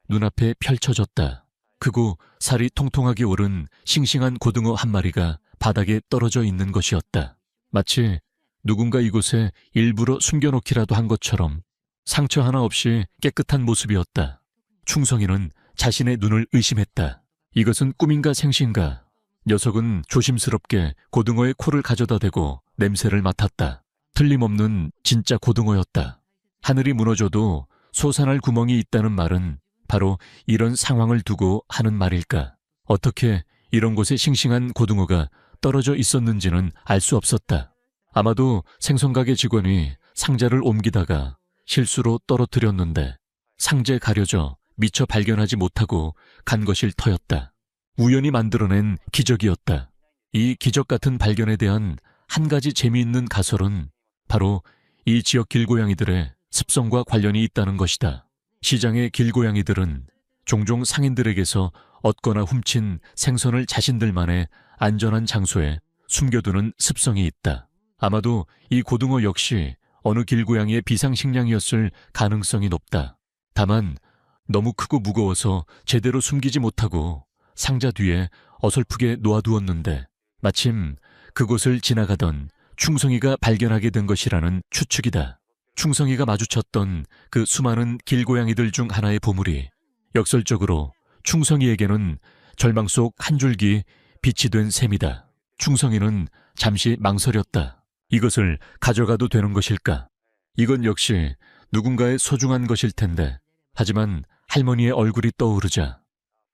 눈앞에 펼쳐졌다. 크고 살이 통통하게 오른 싱싱한 고등어 한 마리가 바닥에 떨어져 있는 것이었다. 마치 누군가 이곳에 일부러 숨겨놓기라도 한 것처럼 상처 하나 없이 깨끗한 모습이었다. 충성이는 자신의 눈을 의심했다. 이것은 꿈인가 생시인가? 녀석은 조심스럽게 고등어의 코를 가져다 대고 냄새를 맡았다. 틀림없는 진짜 고등어였다. 하늘이 무너져도 솟아날 구멍이 있다는 말은 바로 이런 상황을 두고 하는 말일까? 어떻게 이런 곳에 싱싱한 고등어가 떨어져 있었는지는 알 수 없었다. 아마도 생선가게 직원이 상자를 옮기다가 실수로 떨어뜨렸는데 상자에 가려져 미처 발견하지 못하고 간 것일 터였다. 우연히 만들어낸 기적이었다. 이 기적 같은 발견에 대한 한 가지 재미있는 가설은 바로 이 지역 길고양이들의 습성과 관련이 있다는 것이다. 시장의 길고양이들은 종종 상인들에게서 얻거나 훔친 생선을 자신들만의 안전한 장소에 숨겨두는 습성이 있다. 아마도 이 고등어 역시 어느 길고양이의 비상식량이었을 가능성이 높다. 다만 너무 크고 무거워서 제대로 숨기지 못하고 상자 뒤에 어설프게 놓아두었는데 마침 그곳을 지나가던 충성이가 발견하게 된 것이라는 추측이다. 충성이가 마주쳤던 그 수많은 길고양이들 중 하나의 보물이 역설적으로 충성이에게는 절망 속 한 줄기 빛이 된 셈이다. 충성이는 잠시 망설였다. 이것을 가져가도 되는 것일까? 이건 역시 누군가의 소중한 것일 텐데. 하지만 할머니의 얼굴이 떠오르자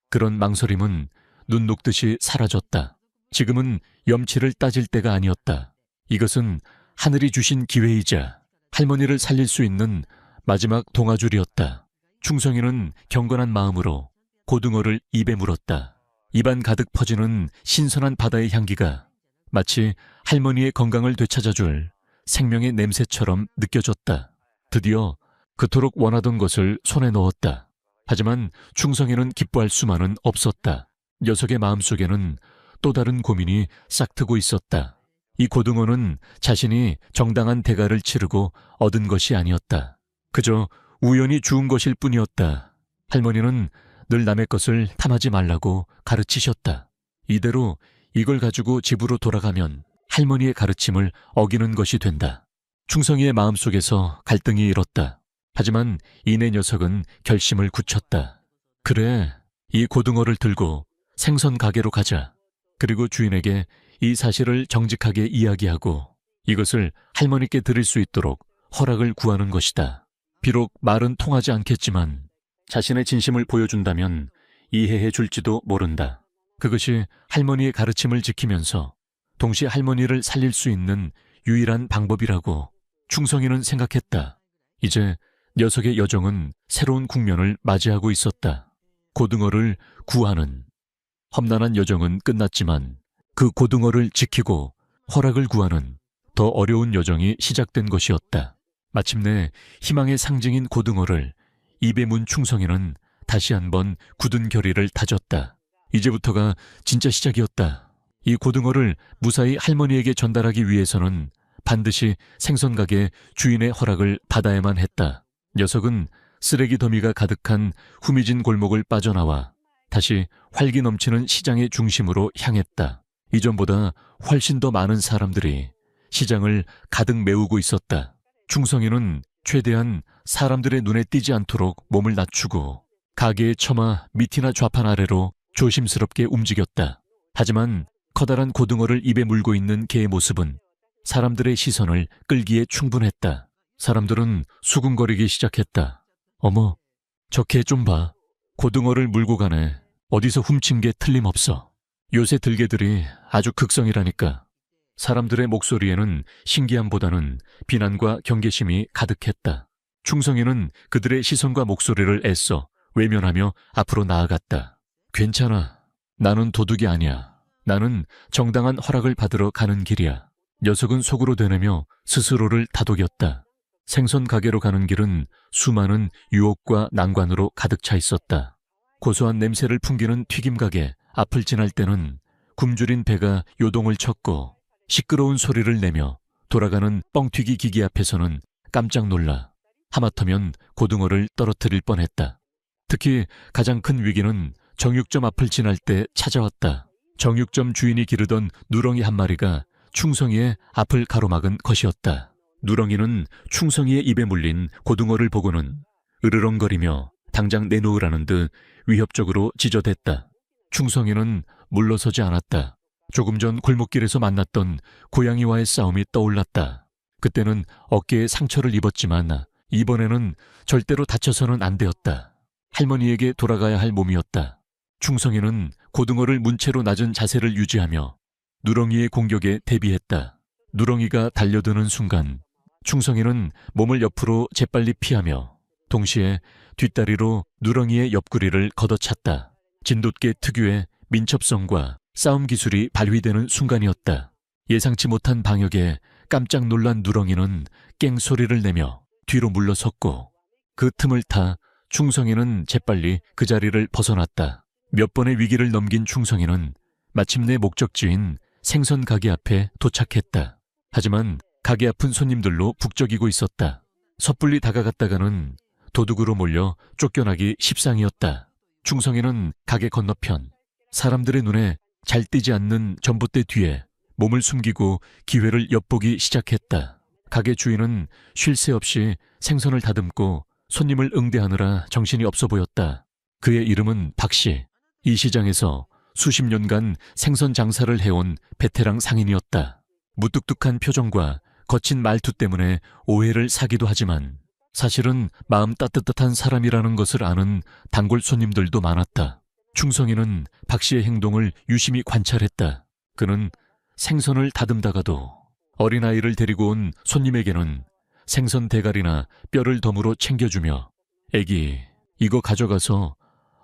그런 망설임은 눈 녹듯이 사라졌다. 지금은 염치를 따질 때가 아니었다. 이것은 하늘이 주신 기회이자 할머니를 살릴 수 있는 마지막 동아줄이었다. 충성이는 경건한 마음으로 고등어를 입에 물었다. 입안 가득 퍼지는 신선한 바다의 향기가 마치 할머니의 건강을 되찾아줄 생명의 냄새처럼 느껴졌다. 드디어 그토록 원하던 것을 손에 넣었다. 하지만 충성이는 기뻐할 수만은 없었다. 녀석의 마음속에는 또 다른 고민이 싹트고 있었다. 이 고등어는 자신이 정당한 대가를 치르고 얻은 것이 아니었다. 그저 우연히 주운 것일 뿐이었다. 할머니는 늘 남의 것을 탐하지 말라고 가르치셨다. 이대로 이걸 가지고 집으로 돌아가면 할머니의 가르침을 어기는 것이 된다. 충성이의 마음속에서 갈등이 일었다. 하지만 이내 녀석은 결심을 굳혔다. 그래, 이 고등어를 들고 생선 가게로 가자. 그리고 주인에게 이 사실을 정직하게 이야기하고 이것을 할머니께 드릴 수 있도록 허락을 구하는 것이다. 비록 말은 통하지 않겠지만 자신의 진심을 보여준다면 이해해 줄지도 모른다. 그것이 할머니의 가르침을 지키면서 동시에 할머니를 살릴 수 있는 유일한 방법이라고 충성이는 생각했다. 이제 녀석의 여정은 새로운 국면을 맞이하고 있었다. 고등어를 구하는 험난한 여정은 끝났지만 그 고등어를 지키고 허락을 구하는 더 어려운 여정이 시작된 것이었다. 마침내 희망의 상징인 고등어를 입에 문 충성이는 다시 한번 굳은 결의를 다졌다. 이제부터가 진짜 시작이었다. 이 고등어를 무사히 할머니에게 전달하기 위해서는 반드시 생선가게 주인의 허락을 받아야만 했다. 녀석은 쓰레기 더미가 가득한 후미진 골목을 빠져나와 다시 활기 넘치는 시장의 중심으로 향했다. 이전보다 훨씬 더 많은 사람들이 시장을 가득 메우고 있었다. 충성이는 최대한 사람들의 눈에 띄지 않도록 몸을 낮추고 가게의 처마 밑이나 좌판 아래로 조심스럽게 움직였다. 하지만 커다란 고등어를 입에 물고 있는 개의 모습은 사람들의 시선을 끌기에 충분했다. 사람들은 수군거리기 시작했다. 어머, 저 개 좀 봐. 고등어를 물고 가네. 어디서 훔친 게 틀림없어. 요새 들개들이 아주 극성이라니까. 사람들의 목소리에는 신기함보다는 비난과 경계심이 가득했다. 충성이는 그들의 시선과 목소리를 애써 외면하며 앞으로 나아갔다. 괜찮아. 나는 도둑이 아니야. 나는 정당한 허락을 받으러 가는 길이야. 녀석은 속으로 되뇌며 스스로를 다독였다. 생선 가게로 가는 길은 수많은 유혹과 난관으로 가득 차 있었다. 고소한 냄새를 풍기는 튀김가게 앞을 지날 때는 굶주린 배가 요동을 쳤고 시끄러운 소리를 내며 돌아가는 뻥튀기 기기 앞에서는 깜짝 놀라 하마터면 고등어를 떨어뜨릴 뻔했다. 특히 가장 큰 위기는 정육점 앞을 지날 때 찾아왔다. 정육점 주인이 기르던 누렁이 한 마리가 충성이의 앞을 가로막은 것이었다. 누렁이는 충성이의 입에 물린 고등어를 보고는 으르렁거리며 당장 내놓으라는 듯 위협적으로 지저댔다. 충성이는 물러서지 않았다. 조금 전 골목길에서 만났던 고양이와의 싸움이 떠올랐다. 그때는 어깨에 상처를 입었지만 이번에는 절대로 다쳐서는 안 되었다. 할머니에게 돌아가야 할 몸이었다. 충성이는 고등어를 문채로 낮은 자세를 유지하며 누렁이의 공격에 대비했다. 누렁이가 달려드는 순간 충성이는 몸을 옆으로 재빨리 피하며 동시에 뒷다리로 누렁이의 옆구리를 걷어찼다. 진돗개 특유의 민첩성과 싸움 기술이 발휘되는 순간이었다. 예상치 못한 방역에 깜짝 놀란 누렁이는 깽 소리를 내며 뒤로 물러섰고 그 틈을 타 충성이는 재빨리 그 자리를 벗어났다. 몇 번의 위기를 넘긴 충성이는 마침내 목적지인 생선 가게 앞에 도착했다. 하지만 가게 앞은 손님들로 북적이고 있었다. 섣불리 다가갔다가는 도둑으로 몰려 쫓겨나기 십상이었다. 충성이는 가게 건너편 사람들의 눈에 잘 띄지 않는 전봇대 뒤에 몸을 숨기고 기회를 엿보기 시작했다. 가게 주인은 쉴 새 없이 생선을 다듬고 손님을 응대하느라 정신이 없어 보였다. 그의 이름은 박씨. 이 시장에서 수십 년간 생선 장사를 해온 베테랑 상인이었다. 무뚝뚝한 표정과 거친 말투 때문에 오해를 사기도 하지만 사실은 마음 따뜻한 사람이라는 것을 아는 단골 손님들도 많았다. 충성이는 박씨의 행동을 유심히 관찰했다. 그는 생선을 다듬다가도 어린아이를 데리고 온 손님에게는 생선 대가리나 뼈를 덤으로 챙겨주며 애기, 이거 가져가서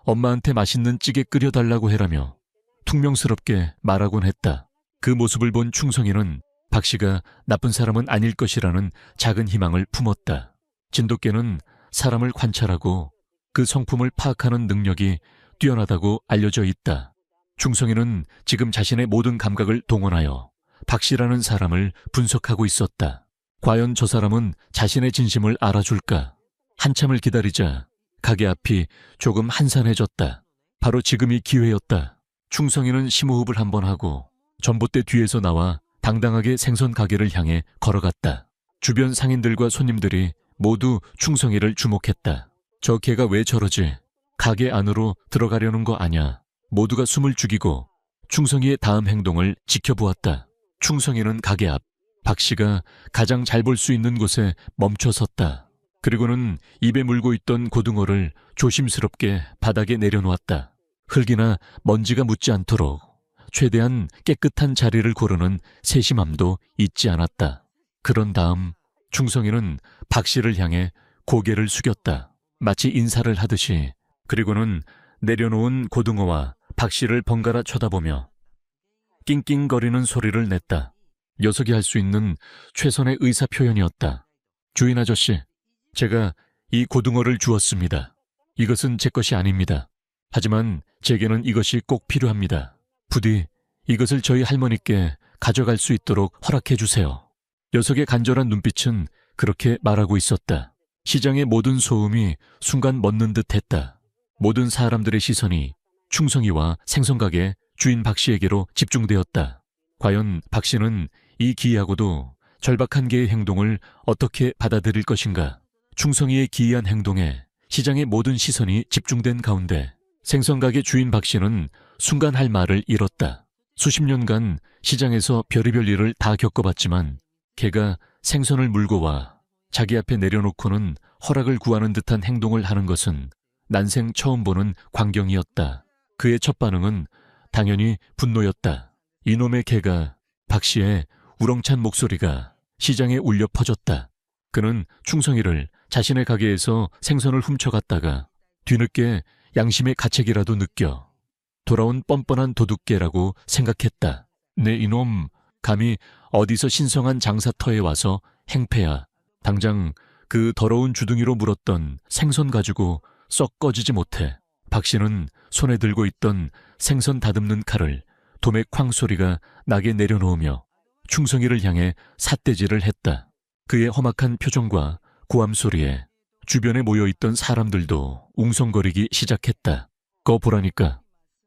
엄마한테 맛있는 찌개 끓여달라고 해라며 퉁명스럽게 말하곤 했다. 그 모습을 본 충성이는 박씨가 나쁜 사람은 아닐 것이라는 작은 희망을 품었다. 진돗개는 사람을 관찰하고 그 성품을 파악하는 능력이 뛰어나다고 알려져 있다. 충성이는 지금 자신의 모든 감각을 동원하여 박씨라는 사람을 분석하고 있었다. 과연 저 사람은 자신의 진심을 알아줄까? 한참을 기다리자 가게 앞이 조금 한산해졌다. 바로 지금이 기회였다. 충성이는 심호흡을 한번 하고 전봇대 뒤에서 나와 당당하게 생선 가게를 향해 걸어갔다. 주변 상인들과 손님들이 모두 충성이를 주목했다. 저 개가 왜 저러지? 가게 안으로 들어가려는 거 아냐? 모두가 숨을 죽이고 충성이의 다음 행동을 지켜보았다. 충성이는 가게 앞 박씨가 가장 잘 볼 수 있는 곳에 멈춰 섰다. 그리고는 입에 물고 있던 고등어를 조심스럽게 바닥에 내려놓았다. 흙이나 먼지가 묻지 않도록 최대한 깨끗한 자리를 고르는 세심함도 잊지 않았다. 그런 다음 충성이는 박씨를 향해 고개를 숙였다. 마치 인사를 하듯이. 그리고는 내려놓은 고등어와 박씨를 번갈아 쳐다보며 낑낑거리는 소리를 냈다. 녀석이 할 수 있는 최선의 의사 표현이었다. 주인 아저씨, 제가 이 고등어를 주었습니다. 이것은 제 것이 아닙니다. 하지만 제게는 이것이 꼭 필요합니다. 부디 이것을 저희 할머니께 가져갈 수 있도록 허락해 주세요. 녀석의 간절한 눈빛은 그렇게 말하고 있었다. 시장의 모든 소음이 순간 멎는 듯 했다. 모든 사람들의 시선이 충성이와 생선가게 주인 박씨에게로 집중되었다. 과연 박씨는 이 기이하고도 절박한 개의 행동을 어떻게 받아들일 것인가? 충성이의 기이한 행동에 시장의 모든 시선이 집중된 가운데 생선가게 주인 박씨는 순간 할 말을 잃었다. 수십 년간 시장에서 별의별 일을 다 겪어봤지만 개가 생선을 물고 와 자기 앞에 내려놓고는 허락을 구하는 듯한 행동을 하는 것은 난생 처음 보는 광경이었다. 그의 첫 반응은 당연히 분노였다. 이놈의 개가 박씨의 우렁찬 목소리가 시장에 울려 퍼졌다. 그는 충성이를 자신의 가게에서 생선을 훔쳐갔다가 뒤늦게 양심의 가책이라도 느껴 돌아온 뻔뻔한 도둑개라고 생각했다. 내 이놈, 감히 어디서 신성한 장사터에 와서 행패야. 당장 그 더러운 주둥이로 물었던 생선 가지고 썩 꺼지지 못해. 박 씨는 손에 들고 있던 생선 다듬는 칼을 도매 쾅 소리가 나게 내려놓으며 충성이를 향해 삿대질을 했다. 그의 험악한 표정과 고함 소리에 주변에 모여있던 사람들도 웅성거리기 시작했다. 거 보라니까.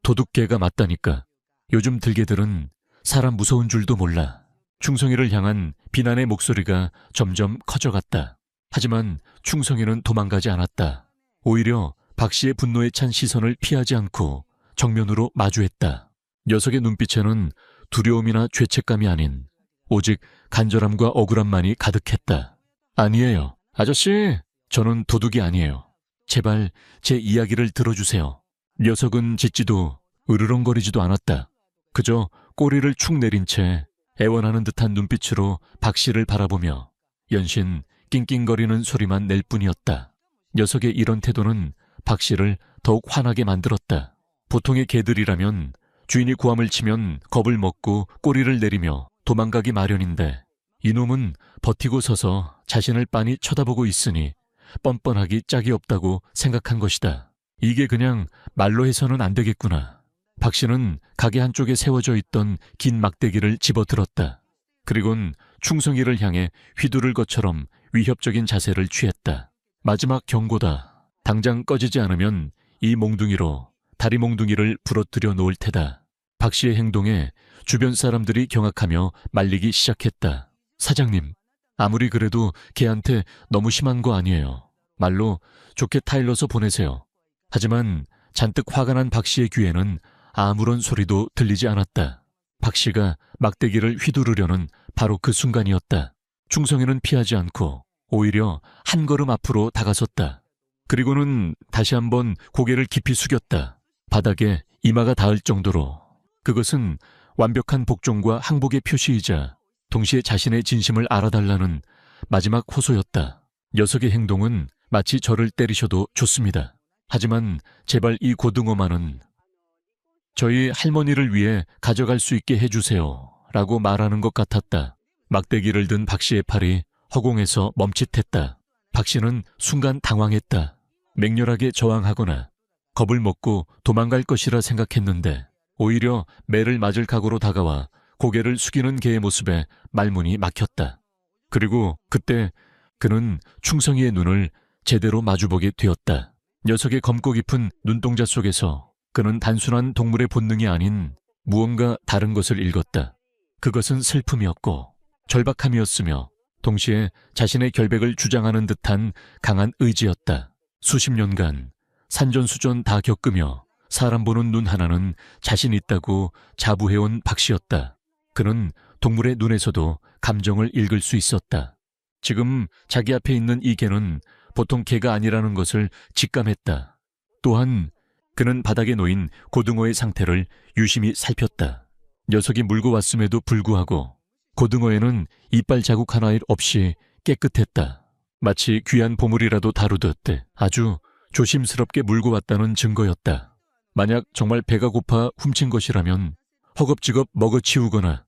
도둑개가 맞다니까. 요즘 들개들은 사람 무서운 줄도 몰라. 충성이를 향한 비난의 목소리가 점점 커져갔다. 하지만 충성이는 도망가지 않았다. 오히려 박 씨의 분노에 찬 시선을 피하지 않고 정면으로 마주했다. 녀석의 눈빛에는 두려움이나 죄책감이 아닌 오직 간절함과 억울함만이 가득했다. 아니에요. 아저씨, 저는 도둑이 아니에요. 제발 제 이야기를 들어주세요. 녀석은 짖지도 으르렁거리지도 않았다. 그저 꼬리를 축 내린 채 애원하는 듯한 눈빛으로 박 씨를 바라보며 연신 낑낑거리는 소리만 낼 뿐이었다. 녀석의 이런 태도는 박 씨를 더욱 화나게 만들었다. 보통의 개들이라면 주인이 고함을 치면 겁을 먹고 꼬리를 내리며 도망가기 마련인데 이놈은 버티고 서서 자신을 빤히 쳐다보고 있으니 뻔뻔하기 짝이 없다고 생각한 것이다. 이게 그냥 말로 해서는 안 되겠구나. 박 씨는 가게 한쪽에 세워져 있던 긴 막대기를 집어들었다. 그리곤 충성이를 향해 휘두를 것처럼 위협적인 자세를 취했다. 마지막 경고다. 당장 꺼지지 않으면 이 몽둥이로 다리 몽둥이를 부러뜨려 놓을 테다. 박 씨의 행동에 주변 사람들이 경악하며 말리기 시작했다. 사장님, 아무리 그래도 걔한테 너무 심한 거 아니에요. 말로 좋게 타일러서 보내세요. 하지만 잔뜩 화가 난 박 씨의 귀에는 아무런 소리도 들리지 않았다. 박 씨가 막대기를 휘두르려는 바로 그 순간이었다. 충성이는 피하지 않고 오히려 한 걸음 앞으로 다가섰다. 그리고는 다시 한번 고개를 깊이 숙였다. 바닥에 이마가 닿을 정도로. 그것은 완벽한 복종과 항복의 표시이자 동시에 자신의 진심을 알아달라는 마지막 호소였다. 녀석의 행동은 마치 저를 때리셔도 좋습니다. 하지만 제발 이 고등어만은 저희 할머니를 위해 가져갈 수 있게 해주세요 라고 말하는 것 같았다. 막대기를 든 박 씨의 팔이 허공에서 멈칫했다. 박 씨는 순간 당황했다. 맹렬하게 저항하거나 겁을 먹고 도망갈 것이라 생각했는데 오히려 매를 맞을 각오로 다가와 고개를 숙이는 개의 모습에 말문이 막혔다. 그리고 그때 그는 충성이의 눈을 제대로 마주보게 되었다. 녀석의 검고 깊은 눈동자 속에서 그는 단순한 동물의 본능이 아닌 무언가 다른 것을 읽었다. 그것은 슬픔이었고 절박함이었으며 동시에 자신의 결백을 주장하는 듯한 강한 의지였다. 수십 년간 산전수전 다 겪으며 사람 보는 눈 하나는 자신 있다고 자부해온 박 씨였다. 그는 동물의 눈에서도 감정을 읽을 수 있었다. 지금 자기 앞에 있는 이 개는 보통 개가 아니라는 것을 직감했다. 또한 그는 바닥에 놓인 고등어의 상태를 유심히 살폈다. 녀석이 물고 왔음에도 불구하고 고등어에는 이빨 자국 하나 없이 깨끗했다. 마치 귀한 보물이라도 다루듯 아주 조심스럽게 물고 왔다는 증거였다. 만약 정말 배가 고파 훔친 것이라면 허겁지겁 먹어치우거나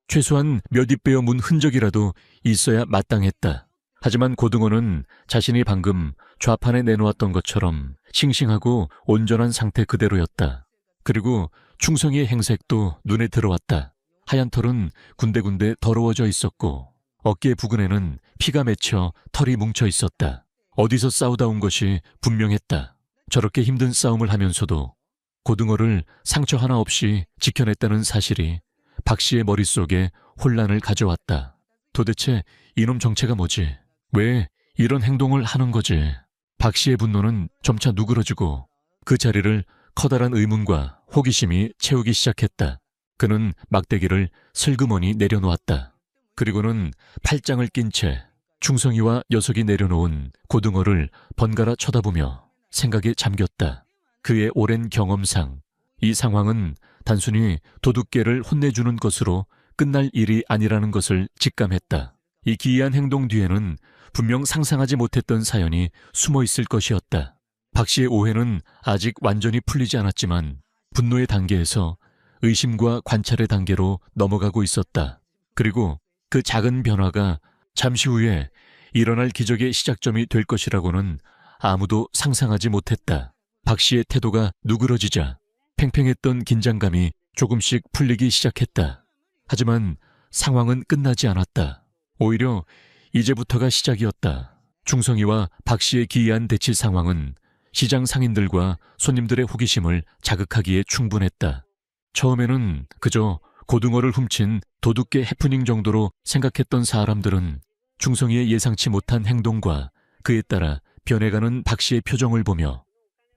최소한 몇 입 베어 문 흔적이라도 있어야 마땅했다. 하지만 고등어는 자신이 방금 좌판에 내놓았던 것처럼 싱싱하고 온전한 상태 그대로였다. 그리고 충성이의 행색도 눈에 들어왔다. 하얀 털은 군데군데 더러워져 있었고 어깨 부근에는 피가 맺혀 털이 뭉쳐 있었다. 어디서 싸우다 온 것이 분명했다. 저렇게 힘든 싸움을 하면서도 고등어를 상처 하나 없이 지켜냈다는 사실이 박 씨의 머릿속에 혼란을 가져왔다. 도대체 이놈 정체가 뭐지? 왜 이런 행동을 하는 거지? 박 씨의 분노는 점차 누그러지고 그 자리를 커다란 의문과 호기심이 채우기 시작했다. 그는 막대기를 슬그머니 내려놓았다. 그리고는 팔짱을 낀 채 충성이와 녀석이 내려놓은 고등어를 번갈아 쳐다보며 생각에 잠겼다. 그의 오랜 경험상 이 상황은 단순히 도둑개를 혼내주는 것으로 끝날 일이 아니라는 것을 직감했다. 이 기이한 행동 뒤에는 분명 상상하지 못했던 사연이 숨어 있을 것이었다. 박 씨의 오해는 아직 완전히 풀리지 않았지만 분노의 단계에서 의심과 관찰의 단계로 넘어가고 있었다. 그리고 그 작은 변화가 잠시 후에 일어날 기적의 시작점이 될 것이라고는 아무도 상상하지 못했다. 박 씨의 태도가 누그러지자 팽팽했던 긴장감이 조금씩 풀리기 시작했다. 하지만 상황은 끝나지 않았다. 오히려 이제부터가 시작이었다. 충성이와 박 씨의 기이한 대치 상황은 시장 상인들과 손님들의 호기심을 자극하기에 충분했다. 처음에는 그저 고등어를 훔친 도둑의 해프닝 정도로 생각했던 사람들은 충성이의 예상치 못한 행동과 그에 따라 변해가는 박 씨의 표정을 보며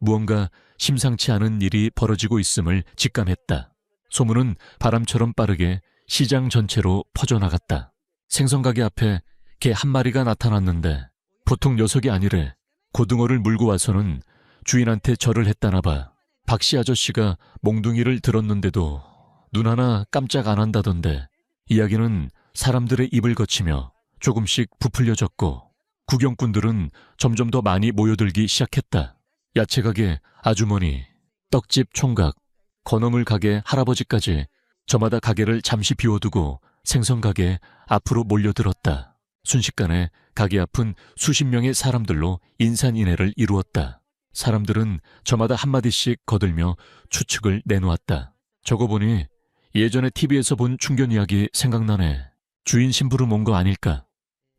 무언가 심상치 않은 일이 벌어지고 있음을 직감했다. 소문은 바람처럼 빠르게 시장 전체로 퍼져나갔다. 생선가게 앞에 개 한 마리가 나타났는데 보통 녀석이 아니래. 고등어를 물고 와서는 주인한테 절을 했다나 봐. 박 씨 아저씨가 몽둥이를 들었는데도 눈 하나 깜짝 안 한다던데. 이야기는 사람들의 입을 거치며 조금씩 부풀려졌고 구경꾼들은 점점 더 많이 모여들기 시작했다. 야채가게 아주머니, 떡집 총각, 건어물 가게 할아버지까지 저마다 가게를 잠시 비워두고 생선가게 앞으로 몰려들었다. 순식간에 가게 앞은 수십 명의 사람들로 인산인해를 이루었다. 사람들은 저마다 한마디씩 거들며 추측을 내놓았다. 저거 보니 예전에 TV에서 본 충견 이야기 생각나네. 주인 심부름 온 거 아닐까?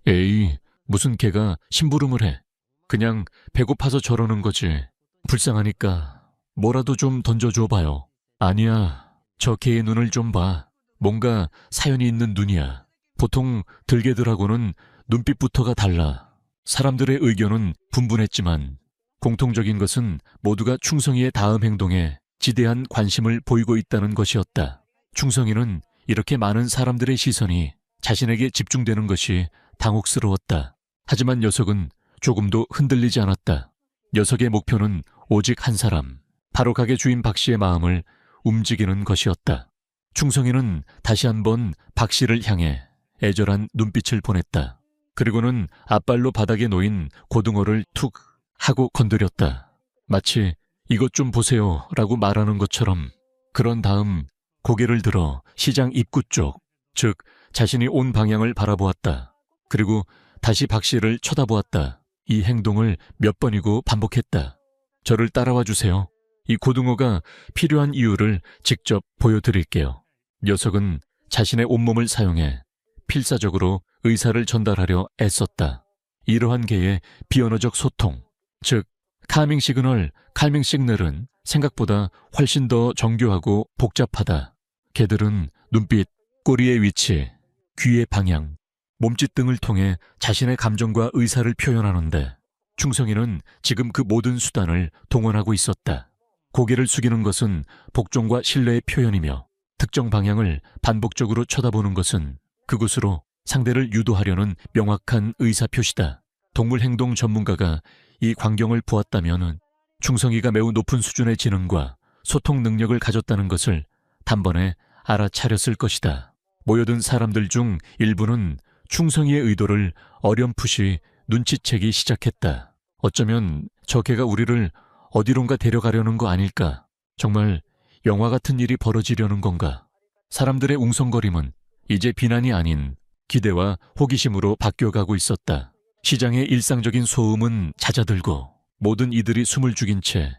에이, 무슨 개가 심부름을 해. 그냥 배고파서 저러는 거지. 불쌍하니까 뭐라도 좀 던져줘 봐요. 아니야, 저 개의 눈을 좀 봐. 뭔가 사연이 있는 눈이야. 보통 들개들하고는 눈빛부터가 달라. 사람들의 의견은 분분했지만 공통적인 것은 모두가 충성이의 다음 행동에 지대한 관심을 보이고 있다는 것이었다. 충성이는 이렇게 많은 사람들의 시선이 자신에게 집중되는 것이 당혹스러웠다. 하지만 녀석은 조금도 흔들리지 않았다. 녀석의 목표는 오직 한 사람, 바로 가게 주인 박 씨의 마음을 움직이는 것이었다. 충성이는 다시 한번 박 씨를 향해 애절한 눈빛을 보냈다. 그리고는 앞발로 바닥에 놓인 고등어를 툭 하고 건드렸다. 마치 이것 좀 보세요 라고 말하는 것처럼. 그런 다음 고개를 들어 시장 입구 쪽, 즉 자신이 온 방향을 바라보았다. 그리고 다시 박 씨를 쳐다보았다. 이 행동을 몇 번이고 반복했다. 저를 따라와 주세요. 이 고등어가 필요한 이유를 직접 보여드릴게요. 녀석은 자신의 온몸을 사용해 필사적으로 의사를 전달하려 애썼다. 이러한 개의 비언어적 소통, 즉 카밍 시그널, 칼밍 시그널은 생각보다 훨씬 더 정교하고 복잡하다. 개들은 눈빛, 꼬리의 위치, 귀의 방향, 몸짓 등을 통해 자신의 감정과 의사를 표현하는데 충성이는 지금 그 모든 수단을 동원하고 있었다. 고개를 숙이는 것은 복종과 신뢰의 표현이며 특정 방향을 반복적으로 쳐다보는 것은 그곳으로 상대를 유도하려는 명확한 의사표시다. 동물행동 전문가가 이 광경을 보았다면 충성이가 매우 높은 수준의 지능과 소통 능력을 가졌다는 것을 단번에 알아차렸을 것이다. 모여든 사람들 중 일부는 충성이의 의도를 어렴풋이 눈치채기 시작했다. 어쩌면 저 개가 우리를 어디론가 데려가려는 거 아닐까? 정말 영화 같은 일이 벌어지려는 건가? 사람들의 웅성거림은 이제 비난이 아닌 기대와 호기심으로 바뀌어가고 있었다. 시장의 일상적인 소음은 잦아들고 모든 이들이 숨을 죽인 채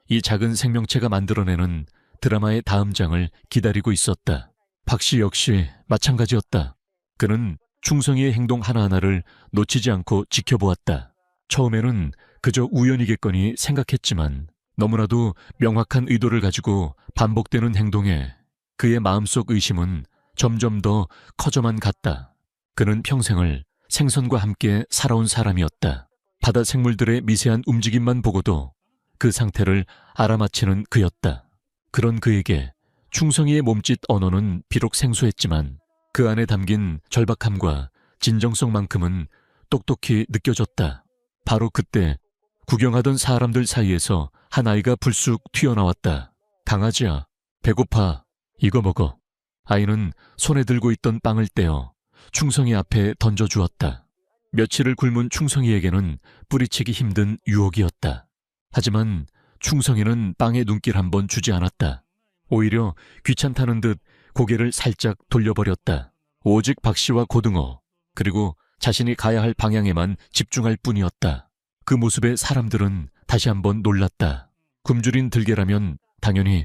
이 작은 생명체가 만들어내는 드라마의 다음 장을 기다리고 있었다. 박 씨 역시 마찬가지였다. 그는 충성이의 행동 하나하나를 놓치지 않고 지켜보았다. 처음에는 그저 우연이겠거니 생각했지만 너무나도 명확한 의도를 가지고 반복되는 행동에 그의 마음속 의심은 점점 더 커져만 갔다. 그는 평생을 생선과 함께 살아온 사람이었다. 바다 생물들의 미세한 움직임만 보고도 그 상태를 알아맞히는 그였다. 그런 그에게 충성이의 몸짓 언어는 비록 생소했지만 그 안에 담긴 절박함과 진정성만큼은 똑똑히 느껴졌다. 바로 그때 구경하던 사람들 사이에서 한 아이가 불쑥 튀어나왔다. 강아지야, 배고파. 이거 먹어. 아이는 손에 들고 있던 빵을 떼어 충성이 앞에 던져주었다. 며칠을 굶은 충성이에게는 뿌리치기 힘든 유혹이었다. 하지만 충성이는 빵에 눈길 한번 주지 않았다. 오히려 귀찮다는 듯 고개를 살짝 돌려버렸다. 오직 박 씨와 고등어, 그리고 자신이 가야 할 방향에만 집중할 뿐이었다. 그 모습에 사람들은 다시 한번 놀랐다. 굶주린 들개라면 당연히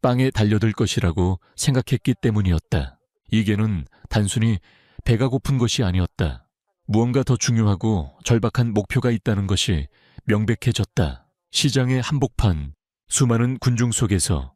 빵에 달려들 것이라고 생각했기 때문이었다. 이 개는 단순히 배가 고픈 것이 아니었다. 무언가 더 중요하고 절박한 목표가 있다는 것이 명백해졌다. 시장의 한복판, 수많은 군중 속에서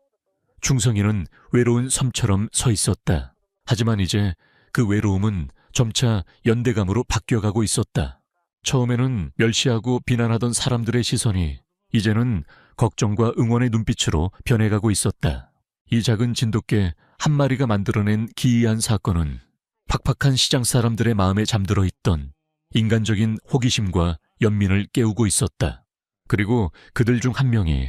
충성이는 외로운 섬처럼 서 있었다. 하지만 이제 그 외로움은 점차 연대감으로 바뀌어가고 있었다. 처음에는 멸시하고 비난하던 사람들의 시선이 이제는 걱정과 응원의 눈빛으로 변해가고 있었다. 이 작은 진돗개 한 마리가 만들어낸 기이한 사건은 팍팍한 시장 사람들의 마음에 잠들어 있던 인간적인 호기심과 연민을 깨우고 있었다. 그리고 그들 중 한 명이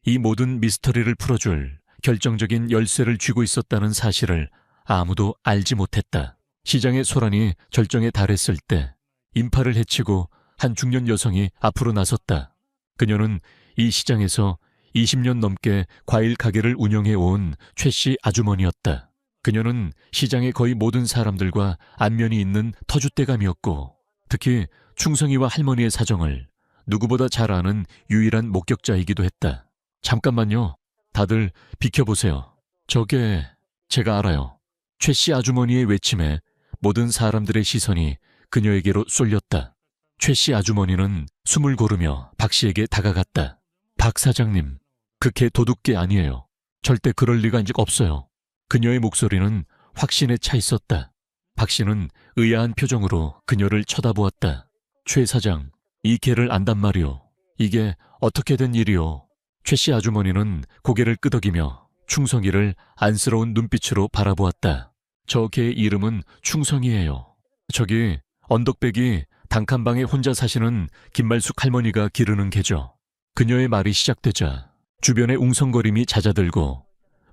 이 모든 미스터리를 풀어줄 결정적인 열쇠를 쥐고 있었다는 사실을 아무도 알지 못했다. 시장의 소란이 절정에 달했을 때 인파를 해치고 한 중년 여성이 앞으로 나섰다. 그녀는 이 시장에서 20년 넘게 과일 가게를 운영해온 최 씨 아주머니였다. 그녀는 시장의 거의 모든 사람들과 안면이 있는 터줏대감이었고 특히 충성이와 할머니의 사정을 누구보다 잘 아는 유일한 목격자이기도 했다. 잠깐만요. 다들 비켜보세요. 저게 제가 알아요. 최 씨 아주머니의 외침에 모든 사람들의 시선이 그녀에게로 쏠렸다. 최 씨 아주머니는 숨을 고르며 박 씨에게 다가갔다. 박 사장님, 그 개 도둑개 아니에요. 절대 그럴 리가 없어요. 그녀의 목소리는 확신에 차 있었다. 박 씨는 의아한 표정으로 그녀를 쳐다보았다. 최 사장, 이 개를 안단 말이오. 이게 어떻게 된 일이오? 최 씨 아주머니는 고개를 끄덕이며 충성이를 안쓰러운 눈빛으로 바라보았다. 저 개의 이름은 충성이에요. 저기 언덕배기 단칸방에 혼자 사시는 김말숙 할머니가 기르는 개죠. 그녀의 말이 시작되자 주변의 웅성거림이 잦아들고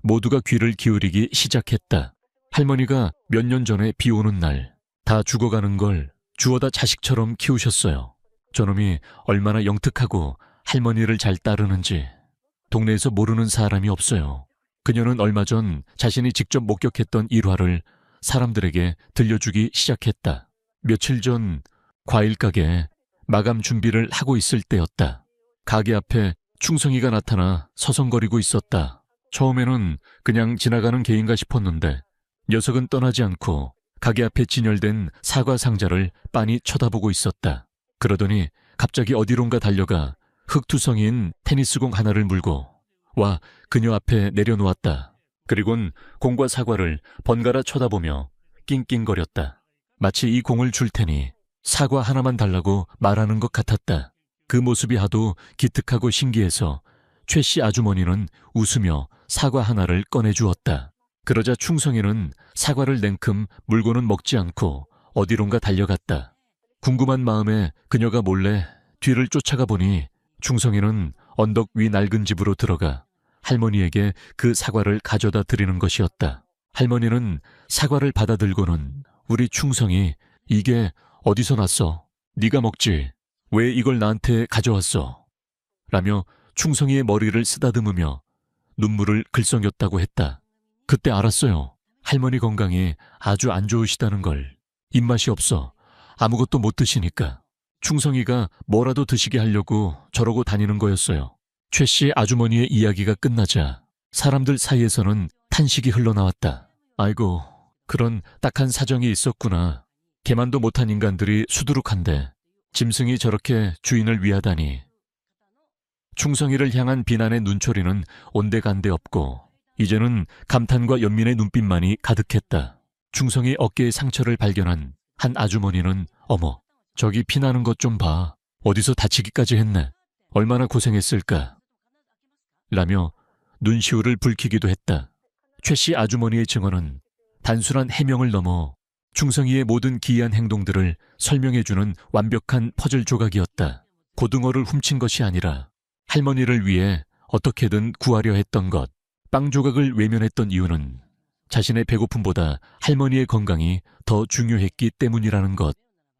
모두가 귀를 기울이기 시작했다. 할머니가 몇 년 전에 비 오는 날 다 죽어가는 걸 주워다 자식처럼 키우셨어요. 저놈이 얼마나 영특하고 할머니를 잘 따르는지 동네에서 모르는 사람이 없어요. 그녀는 얼마 전 자신이 직접 목격했던 일화를 사람들에게 들려주기 시작했다. 며칠 전 과일 가게에 마감 준비를 하고 있을 때였다. 가게 앞에 충성이가 나타나 서성거리고 있었다. 처음에는 그냥 지나가는 개인가 싶었는데 녀석은 떠나지 않고 가게 앞에 진열된 사과 상자를 빤히 쳐다보고 있었다. 그러더니 갑자기 어디론가 달려가 흙투성이인 테니스공 하나를 물고 와 그녀 앞에 내려놓았다. 그리곤 공과 사과를 번갈아 쳐다보며 낑낑거렸다. 마치 이 공을 줄 테니 사과 하나만 달라고 말하는 것 같았다. 그 모습이 하도 기특하고 신기해서 최 씨 아주머니는 웃으며 사과 하나를 꺼내주었다. 그러자 충성이는 사과를 냉큼 물고는 먹지 않고 어디론가 달려갔다. 궁금한 마음에 그녀가 몰래 뒤를 쫓아가 보니 충성이는 언덕 위 낡은 집으로 들어가 할머니에게 그 사과를 가져다 드리는 것이었다. 할머니는 사과를 받아들고는 우리 충성이 이게 어디서 났어? 네가 먹지? 왜 이걸 나한테 가져왔어? 라며 충성이의 머리를 쓰다듬으며 눈물을 글썽였다고 했다. 그때 알았어요. 할머니 건강이 아주 안 좋으시다는 걸. 입맛이 없어 아무것도 못 드시니까 충성이가 뭐라도 드시게 하려고 저러고 다니는 거였어요. 최 씨 아주머니의 이야기가 끝나자 사람들 사이에서는 탄식이 흘러나왔다. 아이고, 그런 딱한 사정이 있었구나. 개만도 못한 인간들이 수두룩한데 짐승이 저렇게 주인을 위하다니. 충성이를 향한 비난의 눈초리는 온데간데 없고 이제는 감탄과 연민의 눈빛만이 가득했다. 충성이 어깨에 상처를 발견한 한 아주머니는 어머, 저기 피나는 것 좀 봐. 어디서 다치기까지 했네. 얼마나 고생했을까. 라며 눈시울을 붉히기도 했다. 최 씨 아주머니의 증언은 단순한 해명을 넘어 충성이의 모든 기이한 행동들을 설명해주는 완벽한 퍼즐 조각이었다. 고등어를 훔친 것이 아니라 할머니를 위해 어떻게든 구하려 했던 것. 빵 조각을 외면했던 이유는 자신의 배고픔보다 할머니의 건강이 더 중요했기 때문이라는 것.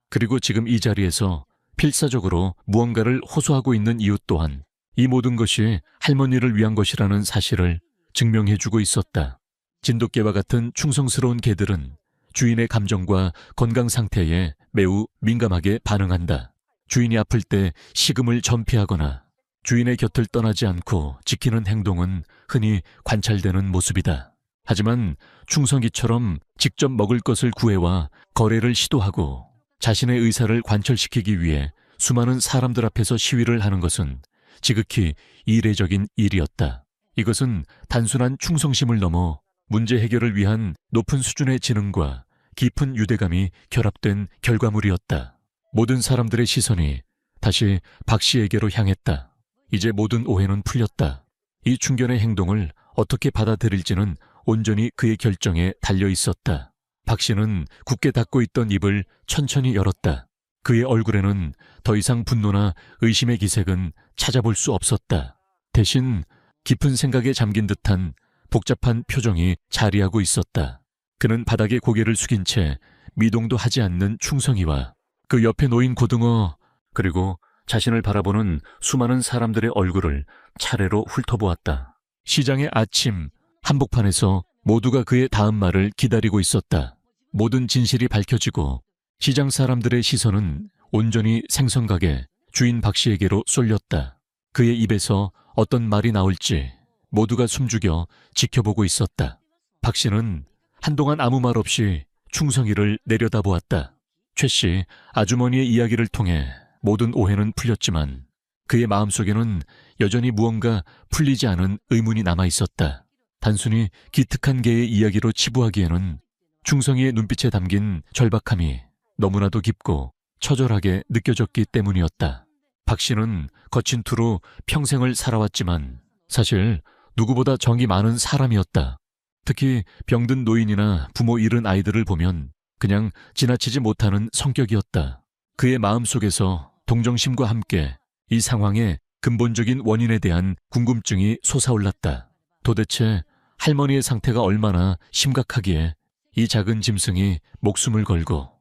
그리고 지금 이 자리에서 필사적으로 무언가를 호소하고 있는 이유 또한 이 모든 것이 할머니를 위한 것이라는 사실을 증명해주고 있었다. 진돗개와 같은 충성스러운 개들은 주인의 감정과 건강 상태에 매우 민감하게 반응한다. 주인이 아플 때 식음을 전폐하거나 주인의 곁을 떠나지 않고 지키는 행동은 흔히 관찰되는 모습이다. 하지만 충성이처럼 직접 먹을 것을 구해와 거래를 시도하고 자신의 의사를 관철시키기 위해 수많은 사람들 앞에서 시위를 하는 것은 지극히 이례적인 일이었다. 이것은 단순한 충성심을 넘어 문제 해결을 위한 높은 수준의 지능과 깊은 유대감이 결합된 결과물이었다. 모든 사람들의 시선이 다시 박 씨에게로 향했다. 이제 모든 오해는 풀렸다. 이 충견의 행동을 어떻게 받아들일지는 온전히 그의 결정에 달려 있었다. 박 씨는 굳게 닫고 있던 입을 천천히 열었다. 그의 얼굴에는 더 이상 분노나 의심의 기색은 찾아볼 수 없었다. 대신 깊은 생각에 잠긴 듯한 복잡한 표정이 자리하고 있었다. 그는 바닥에 고개를 숙인 채 미동도 하지 않는 충성이와 그 옆에 놓인 고등어, 그리고 자신을 바라보는 수많은 사람들의 얼굴을 차례로 훑어보았다. 시장의 아침 한복판에서 모두가 그의 다음 말을 기다리고 있었다. 모든 진실이 밝혀지고 시장 사람들의 시선은 온전히 생선가게 주인 박 씨에게로 쏠렸다. 그의 입에서 어떤 말이 나올지 모두가 숨죽여 지켜보고 있었다. 박 씨는 한동안 아무 말 없이 충성이를 내려다보았다. 최 씨 아주머니의 이야기를 통해 모든 오해는 풀렸지만 그의 마음속에는 여전히 무언가 풀리지 않은 의문이 남아있었다. 단순히 기특한 개의 이야기로 치부하기에는 충성이의 눈빛에 담긴 절박함이 너무나도 깊고 처절하게 느껴졌기 때문이었다. 박 씨는 거친 투로 평생을 살아왔지만 사실 누구보다 정이 많은 사람이었다. 특히 병든 노인이나 부모 잃은 아이들을 보면 그냥 지나치지 못하는 성격이었다. 그의 마음속에서 동정심과 함께 이 상황의 근본적인 원인에 대한 궁금증이 솟아올랐다. 도대체 할머니의 상태가 얼마나 심각하기에 이 작은 짐승이 목숨을 걸고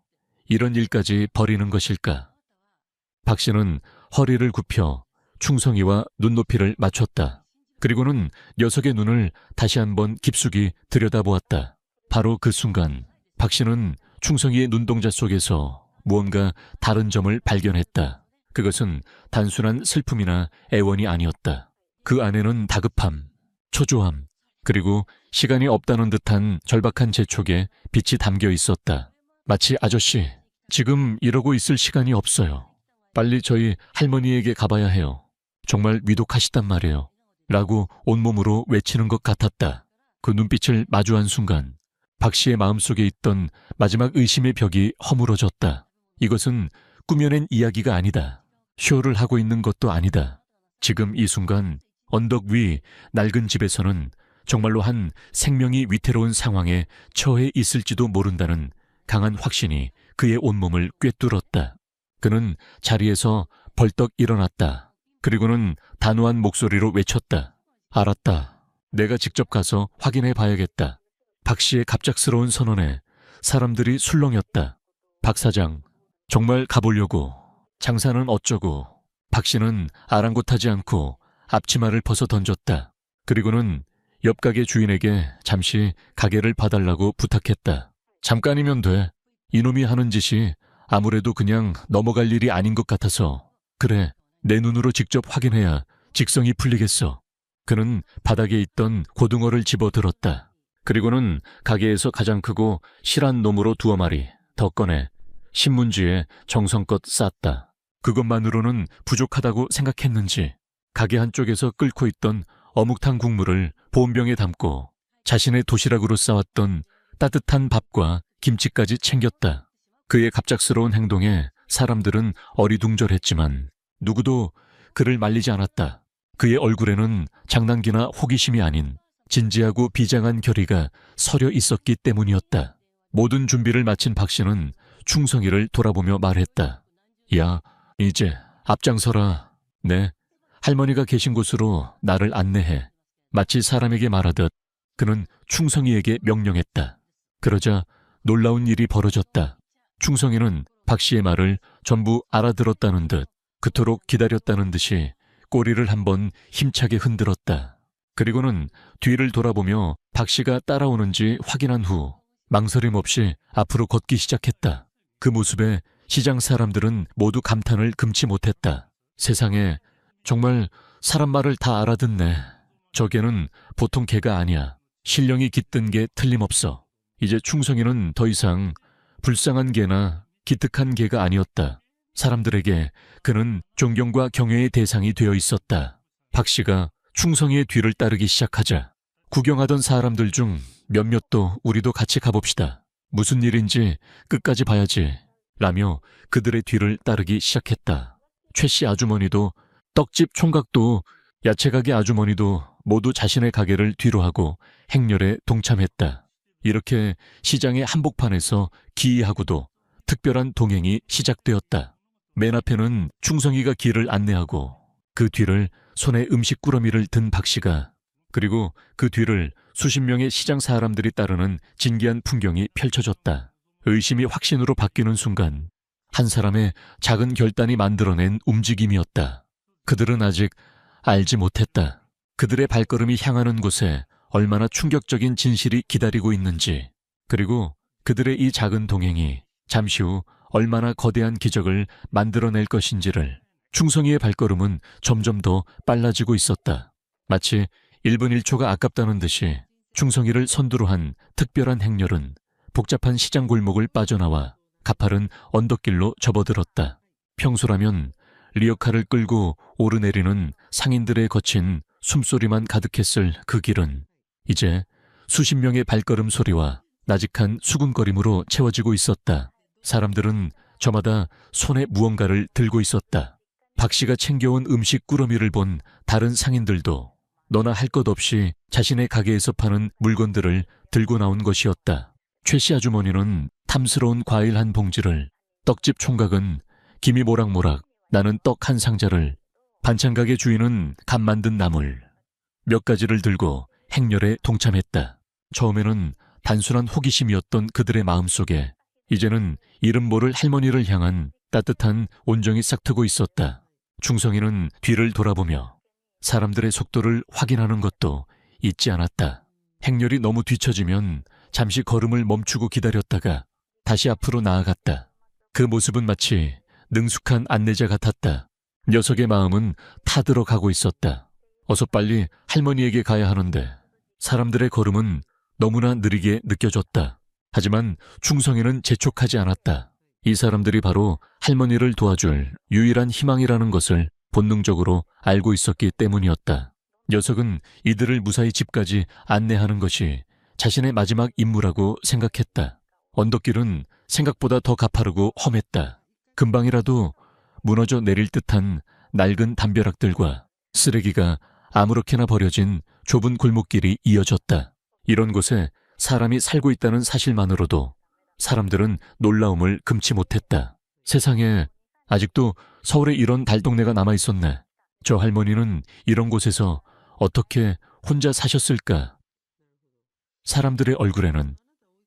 이런 일까지 벌이는 것일까? 박 씨는 허리를 굽혀 충성이와 눈높이를 맞췄다. 그리고는 녀석의 눈을 다시 한번 깊숙이 들여다보았다. 바로 그 순간 박 씨는 충성이의 눈동자 속에서 무언가 다른 점을 발견했다. 그것은 단순한 슬픔이나 애원이 아니었다. 그 안에는 다급함, 초조함, 그리고 시간이 없다는 듯한 절박한 재촉에 빛이 담겨 있었다. 마치 아저씨, 지금 이러고 있을 시간이 없어요. 빨리 저희 할머니에게 가봐야 해요. 정말 위독하시단 말이에요. 라고 온몸으로 외치는 것 같았다. 그 눈빛을 마주한 순간 박 씨의 마음속에 있던 마지막 의심의 벽이 허물어졌다. 이것은 꾸며낸 이야기가 아니다. 쇼를 하고 있는 것도 아니다. 지금 이 순간 언덕 위 낡은 집에서는 정말로 한 생명이 위태로운 상황에 처해 있을지도 모른다는 강한 확신이 그의 온몸을 꿰뚫었다. 그는 자리에서 벌떡 일어났다. 그리고는 단호한 목소리로 외쳤다. 알았다. 내가 직접 가서 확인해 봐야겠다. 박 씨의 갑작스러운 선언에 사람들이 술렁였다. 박 사장, 정말 가보려고. 장사는 어쩌고. 박 씨는 아랑곳하지 않고 앞치마를 벗어 던졌다. 그리고는 옆 가게 주인에게 잠시 가게를 봐달라고 부탁했다. 잠깐이면 돼. 이놈이 하는 짓이 아무래도 그냥 넘어갈 일이 아닌 것 같아서. 그래, 내 눈으로 직접 확인해야 직성이 풀리겠어. 그는 바닥에 있던 고등어를 집어들었다. 그리고는 가게에서 가장 크고 실한 놈으로 2마리 더 꺼내 신문지에 정성껏 쌌다. 그것만으로는 부족하다고 생각했는지 가게 한쪽에서 끓고 있던 어묵탕 국물을 보온병에 담고 자신의 도시락으로 싸왔던 따뜻한 밥과 김치까지 챙겼다. 그의 갑작스러운 행동에 사람들은 어리둥절했지만 누구도 그를 말리지 않았다. 그의 얼굴에는 장난기나 호기심이 아닌 진지하고 비장한 결의가 서려 있었기 때문이었다. 모든 준비를 마친 박 씨는 충성이를 돌아보며 말했다. 야, 이제 앞장서라. 네, 할머니가 계신 곳으로 나를 안내해. 마치 사람에게 말하듯 그는 충성이에게 명령했다. 그러자 놀라운 일이 벌어졌다. 충성이는 박 씨의 말을 전부 알아들었다는 듯 그토록 기다렸다는 듯이 꼬리를 한번 힘차게 흔들었다. 그리고는 뒤를 돌아보며 박 씨가 따라오는지 확인한 후 망설임 없이 앞으로 걷기 시작했다. 그 모습에 시장 사람들은 모두 감탄을 금치 못했다. 세상에, 정말 사람 말을 다 알아듣네. 저 개는 보통 개가 아니야. 신령이 깃든 게 틀림없어. 이제 충성이는 더 이상 불쌍한 개나 기특한 개가 아니었다. 사람들에게 그는 존경과 경외의 대상이 되어 있었다. 박 씨가 충성이의 뒤를 따르기 시작하자 구경하던 사람들 중 몇몇도 우리도 같이 가봅시다. 무슨 일인지 끝까지 봐야지. 라며 그들의 뒤를 따르기 시작했다. 최 씨 아주머니도 떡집 총각도 야채가게 아주머니도 모두 자신의 가게를 뒤로 하고 행렬에 동참했다. 이렇게 시장의 한복판에서 기이하고도 특별한 동행이 시작되었다. 맨 앞에는 충성이가 길을 안내하고 그 뒤를 손에 음식 꾸러미를 든 박 씨가, 그리고 그 뒤를 수십 명의 시장 사람들이 따르는 진기한 풍경이 펼쳐졌다. 의심이 확신으로 바뀌는 순간 한 사람의 작은 결단이 만들어낸 움직임이었다. 그들은 아직 알지 못했다. 그들의 발걸음이 향하는 곳에 얼마나 충격적인 진실이 기다리고 있는지, 그리고 그들의 이 작은 동행이 잠시 후 얼마나 거대한 기적을 만들어낼 것인지를. 충성이의 발걸음은 점점 더 빨라지고 있었다. 마치 1분 1초가 아깝다는 듯이 충성이를 선두로 한 특별한 행렬은 복잡한 시장 골목을 빠져나와 가파른 언덕길로 접어들었다. 평소라면 리어카를 끌고 오르내리는 상인들의 거친 숨소리만 가득했을 그 길은 이제 수십 명의 발걸음 소리와 나직한 수군거림으로 채워지고 있었다. 사람들은 저마다 손에 무언가를 들고 있었다. 박 씨가 챙겨온 음식 꾸러미를 본 다른 상인들도 너나 할 것 없이 자신의 가게에서 파는 물건들을 들고 나온 것이었다. 최 씨 아주머니는 탐스러운 과일 한 봉지를, 떡집 총각은 김이 모락모락 나는 떡 한 상자를, 반찬가게 주인은 간 만든 나물 몇 가지를 들고 행렬에 동참했다. 처음에는 단순한 호기심이었던 그들의 마음속에 이제는 이름 모를 할머니를 향한 따뜻한 온정이 싹트고 있었다. 충성이는 뒤를 돌아보며 사람들의 속도를 확인하는 것도 잊지 않았다. 행렬이 너무 뒤처지면 잠시 걸음을 멈추고 기다렸다가 다시 앞으로 나아갔다. 그 모습은 마치 능숙한 안내자 같았다. 녀석의 마음은 타들어가고 있었다. 어서 빨리 할머니에게 가야 하는데. 사람들의 걸음은 너무나 느리게 느껴졌다. 하지만 충성이는 재촉하지 않았다. 이 사람들이 바로 할머니를 도와줄 유일한 희망이라는 것을 본능적으로 알고 있었기 때문이었다. 녀석은 이들을 무사히 집까지 안내하는 것이 자신의 마지막 임무라고 생각했다. 언덕길은 생각보다 더 가파르고 험했다. 금방이라도 무너져 내릴 듯한 낡은 담벼락들과 쓰레기가 아무렇게나 버려진 좁은 골목길이 이어졌다. 이런 곳에 사람이 살고 있다는 사실만으로도 사람들은 놀라움을 금치 못했다. 세상에 아직도 서울에 이런 달동네가 남아있었네. 저 할머니는 이런 곳에서 어떻게 혼자 사셨을까? 사람들의 얼굴에는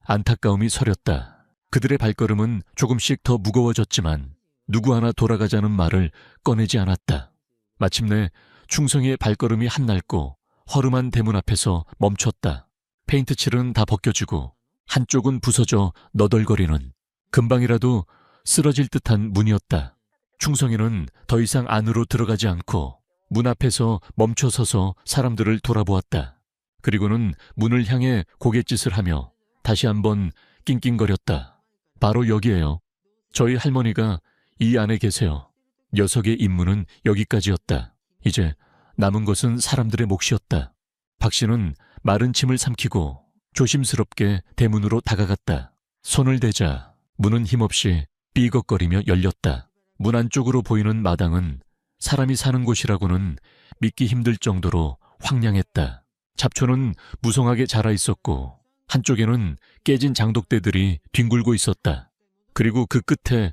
안타까움이 서렸다. 그들의 발걸음은 조금씩 더 무거워졌지만 누구 하나 돌아가자는 말을 꺼내지 않았다. 마침내 충성이의 발걸음이 한낡고 허름한 대문 앞에서 멈췄다. 페인트 칠은 다 벗겨지고 한쪽은 부서져 너덜거리는, 금방이라도 쓰러질 듯한 문이었다. 충성이는 더 이상 안으로 들어가지 않고 문 앞에서 멈춰서서 사람들을 돌아보았다. 그리고는 문을 향해 고갯짓을 하며 다시 한번 낑낑거렸다. 바로 여기에요. 저희 할머니가 이 안에 계세요. 녀석의 임무는 여기까지였다. 이제 남은 것은 사람들의 몫이었다. 박 씨는 마른 침을 삼키고 조심스럽게 대문으로 다가갔다. 손을 대자 문은 힘없이 삐걱거리며 열렸다. 문 안쪽으로 보이는 마당은 사람이 사는 곳이라고는 믿기 힘들 정도로 황량했다. 잡초는 무성하게 자라 있었고 한쪽에는 깨진 장독대들이 뒹굴고 있었다. 그리고 그 끝에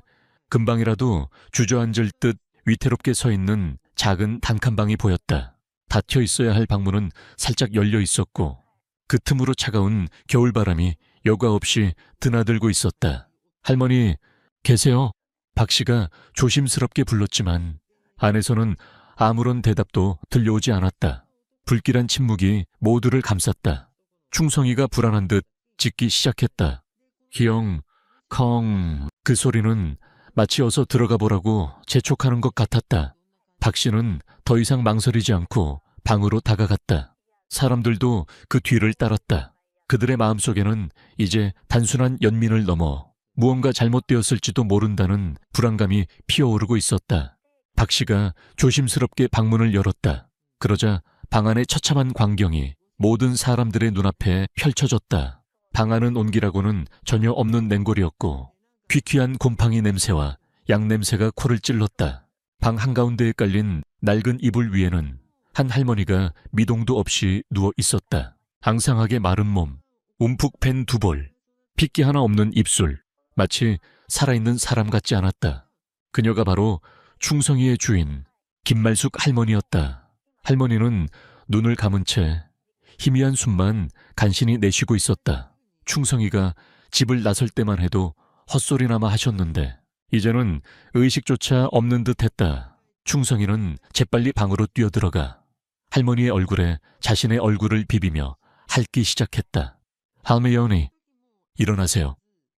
금방이라도 주저앉을 듯 위태롭게 서 있는 작은 단칸방이 보였다. 닫혀 있어야 할 방문은 살짝 열려 있었고 그 틈으로 차가운 겨울바람이 여과 없이 드나들고 있었다. 할머니, 계세요? 박 씨가 조심스럽게 불렀지만 안에서는 아무런 대답도 들려오지 않았다. 불길한 침묵이 모두를 감쌌다. 충성이가 불안한 듯 짖기 시작했다. 기영, 컹. 그 소리는 마치 어서 들어가 보라고 재촉하는 것 같았다. 박 씨는 더 이상 망설이지 않고 방으로 다가갔다. 사람들도 그 뒤를 따랐다. 그들의 마음속에는 이제 단순한 연민을 넘어 무언가 잘못되었을지도 모른다는 불안감이 피어오르고 있었다. 박 씨가 조심스럽게 방문을 열었다. 그러자 방 안의 처참한 광경이 모든 사람들의 눈앞에 펼쳐졌다. 방 안은 온기라고는 전혀 없는 냉골이었고 귀퀴한 곰팡이 냄새와 양 냄새가 코를 찔렀다. 방 한가운데에 깔린 낡은 이불 위에는 한 할머니가 미동도 없이 누워 있었다. 앙상하게 마른 몸, 움푹 팬 두 볼, 핏기 하나 없는 입술, 마치 살아있는 사람 같지 않았다. 그녀가 바로 충성이의 주인 김말숙 할머니였다. 할머니는 눈을 감은 채 희미한 숨만 간신히 내쉬고 있었다. 충성이가 집을 나설 때만 해도 헛소리나마 하셨는데 이제는 의식조차 없는 듯 했다. 충성이는 재빨리 방으로 뛰어들어가 할머니의 얼굴에 자신의 얼굴을 비비며 핥기 시작했다. 할머니, 일어나세요.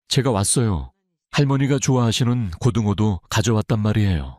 제가 왔어요. 할머니가 좋아하시는 고등어도 가져왔단 말이에요.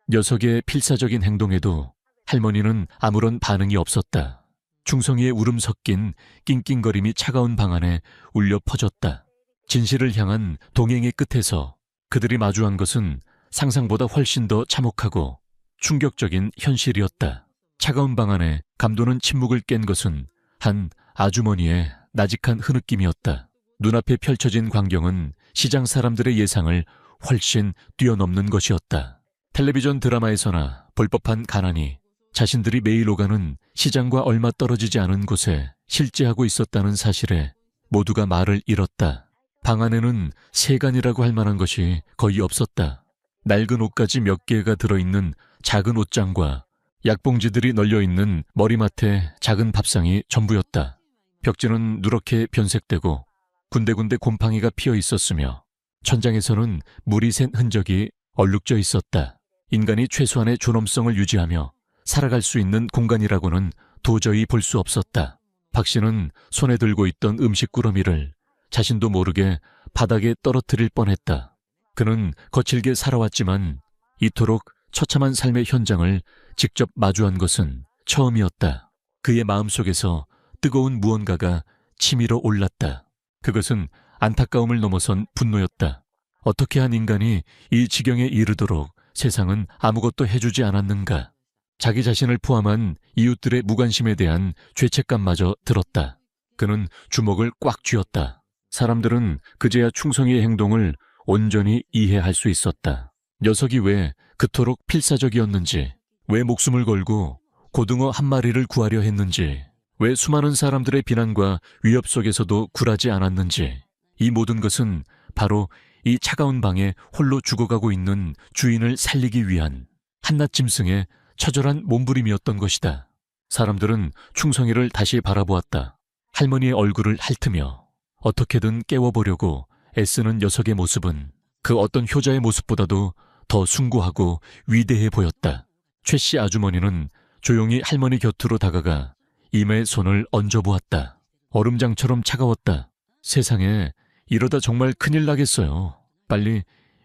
녀석의 필사적인 행동에도 할머니는 아무런 반응이 없었다. 충성이의 울음 섞인 낑낑거림이 차가운 방 안에 울려 퍼졌다. 진실을 향한 동행의 끝에서 그들이 마주한 것은 상상보다 훨씬 더 참혹하고 충격적인 현실이었다. 차가운 방 안에 감도는 침묵을 깬 것은 한 아주머니의 나직한 흐느낌이었다. 눈앞에 펼쳐진 광경은 시장 사람들의 예상을 훨씬 뛰어넘는 것이었다. 텔레비전 드라마에서나 볼 법한 가난이 자신들이 매일 오가는 시장과 얼마 떨어지지 않은 곳에 실제하고 있었다는 사실에 모두가 말을 잃었다. 방 안에는 세간이라고 할 만한 것이 거의 없었다. 낡은 옷가지 몇 개가 들어있는 작은 옷장과 약봉지들이 널려있는 머리맡에 작은 밥상이 전부였다. 벽지는 누렇게 변색되고 군데군데 곰팡이가 피어 있었으며 천장에서는 물이 샌 흔적이 얼룩져 있었다. 인간이 최소한의 존엄성을 유지하며 살아갈 수 있는 공간이라고는 도저히 볼 수 없었다. 박 씨는 손에 들고 있던 음식 꾸러미를 자신도 모르게 바닥에 떨어뜨릴 뻔했다. 그는 거칠게 살아왔지만 이토록 처참한 삶의 현장을 직접 마주한 것은 처음이었다. 그의 마음속에서 뜨거운 무언가가 치밀어 올랐다. 그것은 안타까움을 넘어선 분노였다. 어떻게 한 인간이 이 지경에 이르도록 세상은 아무것도 해주지 않았는가. 자기 자신을 포함한 이웃들의 무관심에 대한 죄책감마저 들었다. 그는 주먹을 꽉 쥐었다. 사람들은 그제야 충성이의 행동을 온전히 이해할 수 있었다. 녀석이 왜 그토록 필사적이었는지, 왜 목숨을 걸고 고등어 한 마리를 구하려 했는지, 왜 수많은 사람들의 비난과 위협 속에서도 굴하지 않았는지, 이 모든 것은 바로 이 차가운 방에 홀로 죽어가고 있는 주인을 살리기 위한 한낱 짐승의 처절한 몸부림이었던 것이다. 사람들은 충성이를 다시 바라보았다. 할머니의 얼굴을 핥으며 어떻게든 깨워보려고 애쓰는 녀석의 모습은 그 어떤 효자의 모습보다도 더 숭고하고 위대해 보였다. 최 씨 아주머니는 조용히 할머니 곁으로 다가가 이마에 손을 얹어보았다. 얼음장처럼 차가웠다. 세상에, 이러다 정말 큰일 나겠어요. 빨리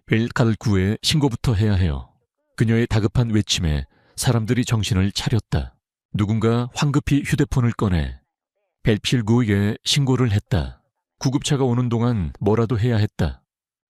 웰카르구에 신고부터 해야 해요. 그녀의 다급한 외침에 사람들이 정신을 차렸다. 누군가 황급히 휴대폰을 꺼내 벨필구에 신고를 했다. 구급차가 오는 동안 뭐라도 해야 했다.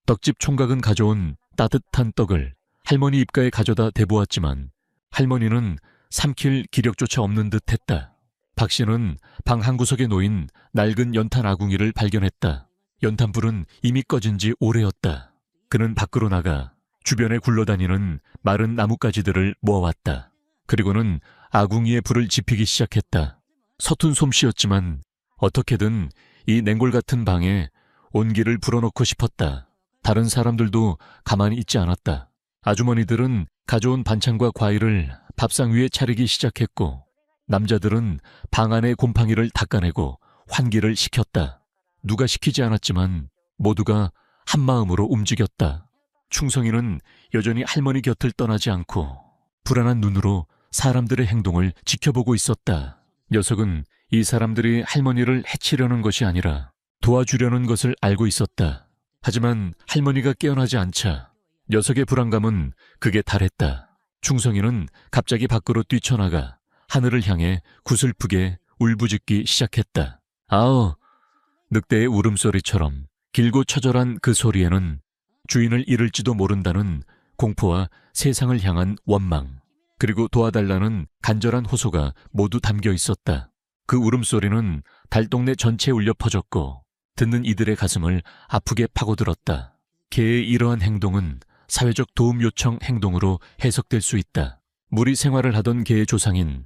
떡집 총각은 가져온 따뜻한 떡을 할머니 입가에 가져다 대보았지만 할머니는 삼킬 기력조차 없는 듯 했다. 박 씨는 방 한구석에 놓인 낡은 연탄 아궁이를 발견했다. 연탄불은 이미 꺼진 지 오래였다. 그는 밖으로 나가 주변에 굴러다니는 마른 나뭇가지들을 모아왔다. 그리고는 아궁이에 불을 지피기 시작했다. 서툰 솜씨였지만 어떻게든 이 냉골 같은 방에 온기를 불어넣고 싶었다. 다른 사람들도 가만히 있지 않았다. 아주머니들은 가져온 반찬과 과일을 밥상 위에 차리기 시작했고 남자들은 방 안의 곰팡이를 닦아내고 환기를 시켰다. 누가 시키지 않았지만 모두가 한마음으로 움직였다. 충성이는 여전히 할머니 곁을 떠나지 않고 불안한 눈으로 사람들의 행동을 지켜보고 있었다. 녀석은 이 사람들이 할머니를 해치려는 것이 아니라 도와주려는 것을 알고 있었다. 하지만 할머니가 깨어나지 않자 녀석의 불안감은 극에 달했다. 충성이는 갑자기 밖으로 뛰쳐나가 하늘을 향해 구슬프게 울부짖기 시작했다. 아우! 늑대의 울음소리처럼 길고 처절한 그 소리에는 주인을 잃을지도 모른다는 공포와 세상을 향한 원망, 그리고 도와달라는 간절한 호소가 모두 담겨 있었다. 그 울음소리는 달동네 전체에 울려 퍼졌고 듣는 이들의 가슴을 아프게 파고들었다. 개의 이러한 행동은 사회적 도움 요청 행동으로 해석될 수 있다. 무리 생활을 하던 개의 조상인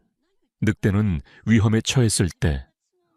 늑대는 위험에 처했을 때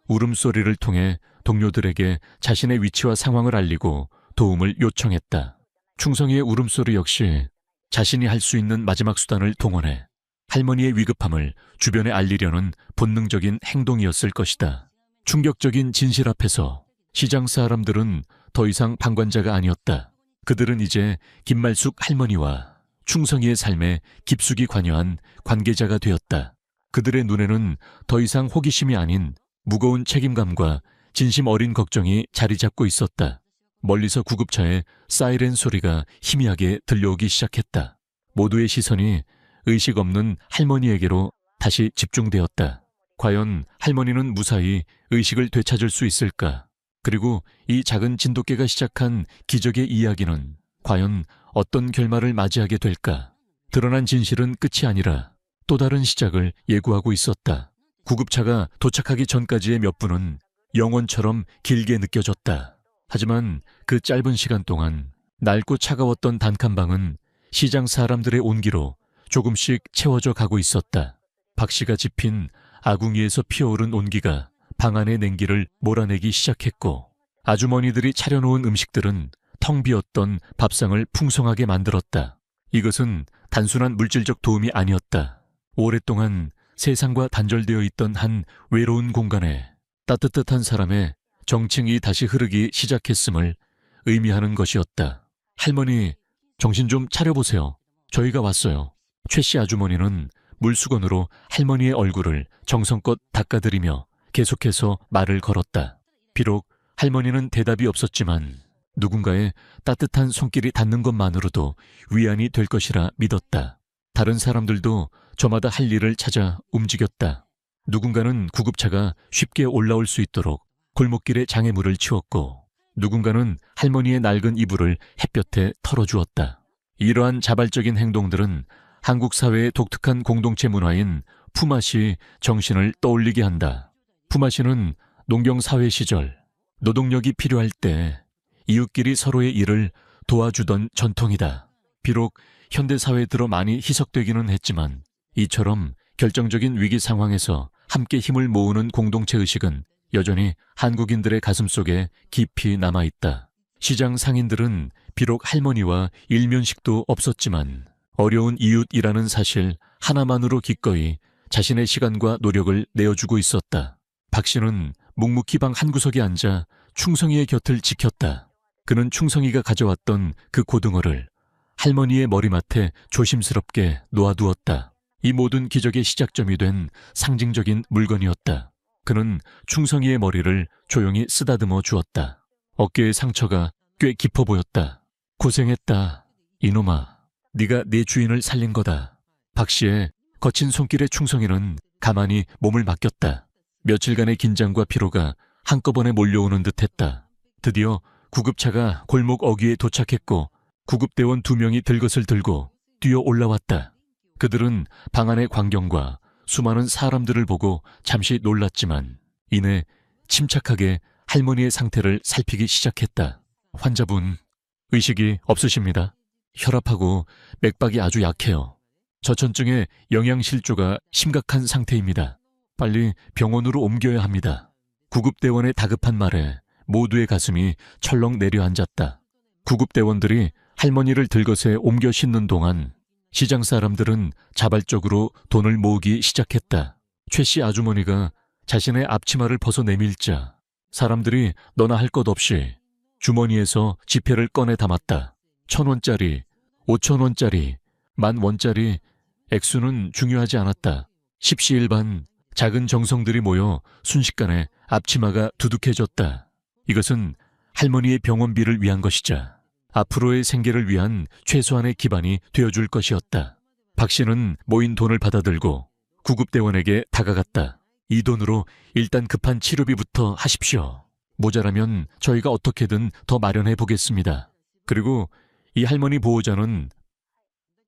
울음소리를 통해 동료들에게 자신의 위치와 상황을 알리고 도움을 요청했다. 충성이의 울음소리 역시 자신이 할 수 있는 마지막 수단을 동원해 할머니의 위급함을 주변에 알리려는 본능적인 행동이었을 것이다. 충격적인 진실 앞에서 시장 사람들은 더 이상 방관자가 아니었다. 그들은 이제 김말숙 할머니와 충성이의 삶에 깊숙이 관여한 관계자가 되었다. 그들의 눈에는 더 이상 호기심이 아닌 무거운 책임감과 진심 어린 걱정이 자리 잡고 있었다. 멀리서 구급차의 사이렌 소리가 희미하게 들려오기 시작했다. 모두의 시선이 의식 없는 할머니에게로 다시 집중되었다. 과연 할머니는 무사히 의식을 되찾을 수 있을까? 그리고 이 작은 진돗개가 시작한 기적의 이야기는 과연 어떤 결말을 맞이하게 될까? 드러난 진실은 끝이 아니라 또 다른 시작을 예고하고 있었다. 구급차가 도착하기 전까지의 몇 분은 영원처럼 길게 느껴졌다. 하지만 그 짧은 시간 동안 낡고 차가웠던 단칸방은 시장 사람들의 온기로 조금씩 채워져 가고 있었다. 박씨가 집힌 아궁이에서 피어오른 온기가 방 안의 냉기를 몰아내기 시작했고 아주머니들이 차려놓은 음식들은 텅 비었던 밥상을 풍성하게 만들었다. 이것은 단순한 물질적 도움이 아니었다. 오랫동안 세상과 단절되어 있던 한 외로운 공간에 따뜻한 사람의 정칭이 다시 흐르기 시작했음을 의미하는 것이었다. 할머니, 정신 좀 차려보세요. 저희가 왔어요. 최씨 아주머니는 물수건으로 할머니의 얼굴을 정성껏 닦아드리며 계속해서 말을 걸었다. 비록 할머니는 대답이 없었지만 누군가의 따뜻한 손길이 닿는 것만으로도 위안이 될 것이라 믿었다. 다른 사람들도 저마다 할 일을 찾아 움직였다. 누군가는 구급차가 쉽게 올라올 수 있도록 골목길에 장애물을 치웠고 누군가는 할머니의 낡은 이불을 햇볕에 털어주었다. 이러한 자발적인 행동들은 한국 사회의 독특한 공동체 문화인 품앗이 정신을 떠올리게 한다. 품앗이는 농경사회 시절 노동력이 필요할 때 이웃끼리 서로의 일을 도와주던 전통이다. 비록 현대사회에 들어 많이 희석되기는 했지만 이처럼 결정적인 위기 상황에서 함께 힘을 모으는 공동체 의식은 여전히 한국인들의 가슴속에 깊이 남아있다. 시장 상인들은 비록 할머니와 일면식도 없었지만 어려운 이웃이라는 사실 하나만으로 기꺼이 자신의 시간과 노력을 내어주고 있었다. 박 씨는 묵묵히 방 한구석에 앉아 충성이의 곁을 지켰다. 그는 충성이가 가져왔던 그 고등어를 할머니의 머리맡에 조심스럽게 놓아두었다. 이 모든 기적의 시작점이 된 상징적인 물건이었다. 그는 충성이의 머리를 조용히 쓰다듬어 주었다. 어깨의 상처가 꽤 깊어 보였다. 고생했다. 이놈아, 네가 내 주인을 살린 거다. 박 씨의 거친 손길의 충성이는 가만히 몸을 맡겼다. 며칠간의 긴장과 피로가 한꺼번에 몰려오는 듯했다. 드디어 구급차가 골목 어귀에 도착했고 구급대원 2명이 들것을 들고 뛰어 올라왔다. 그들은 방 안의 광경과 수많은 사람들을 보고 잠시 놀랐지만 이내 침착하게 할머니의 상태를 살피기 시작했다. 환자분, 의식이 없으십니다. 혈압하고 맥박이 아주 약해요. 저천증의 영양실조가 심각한 상태입니다. 빨리 병원으로 옮겨야 합니다. 구급대원의 다급한 말에 모두의 가슴이 철렁 내려앉았다. 구급대원들이 할머니를 들것에 옮겨 싣는 동안 시장 사람들은 자발적으로 돈을 모으기 시작했다. 최씨 아주머니가 자신의 앞치마를 벗어 내밀자 사람들이 너나 할 것 없이 주머니에서 지폐를 꺼내 담았다. 1,000원짜리, 5,000원짜리, 10,000원짜리 액수는 중요하지 않았다. 십시일반 작은 정성들이 모여 순식간에 앞치마가 두둑해졌다. 이것은 할머니의 병원비를 위한 것이자 앞으로의 생계를 위한 최소한의 기반이 되어줄 것이었다. 박 씨는 모인 돈을 받아들고 구급대원에게 다가갔다. 이 돈으로 일단 급한 치료비부터 하십시오. 모자라면 저희가 어떻게든 더 마련해 보겠습니다. 그리고 이 할머니 보호자는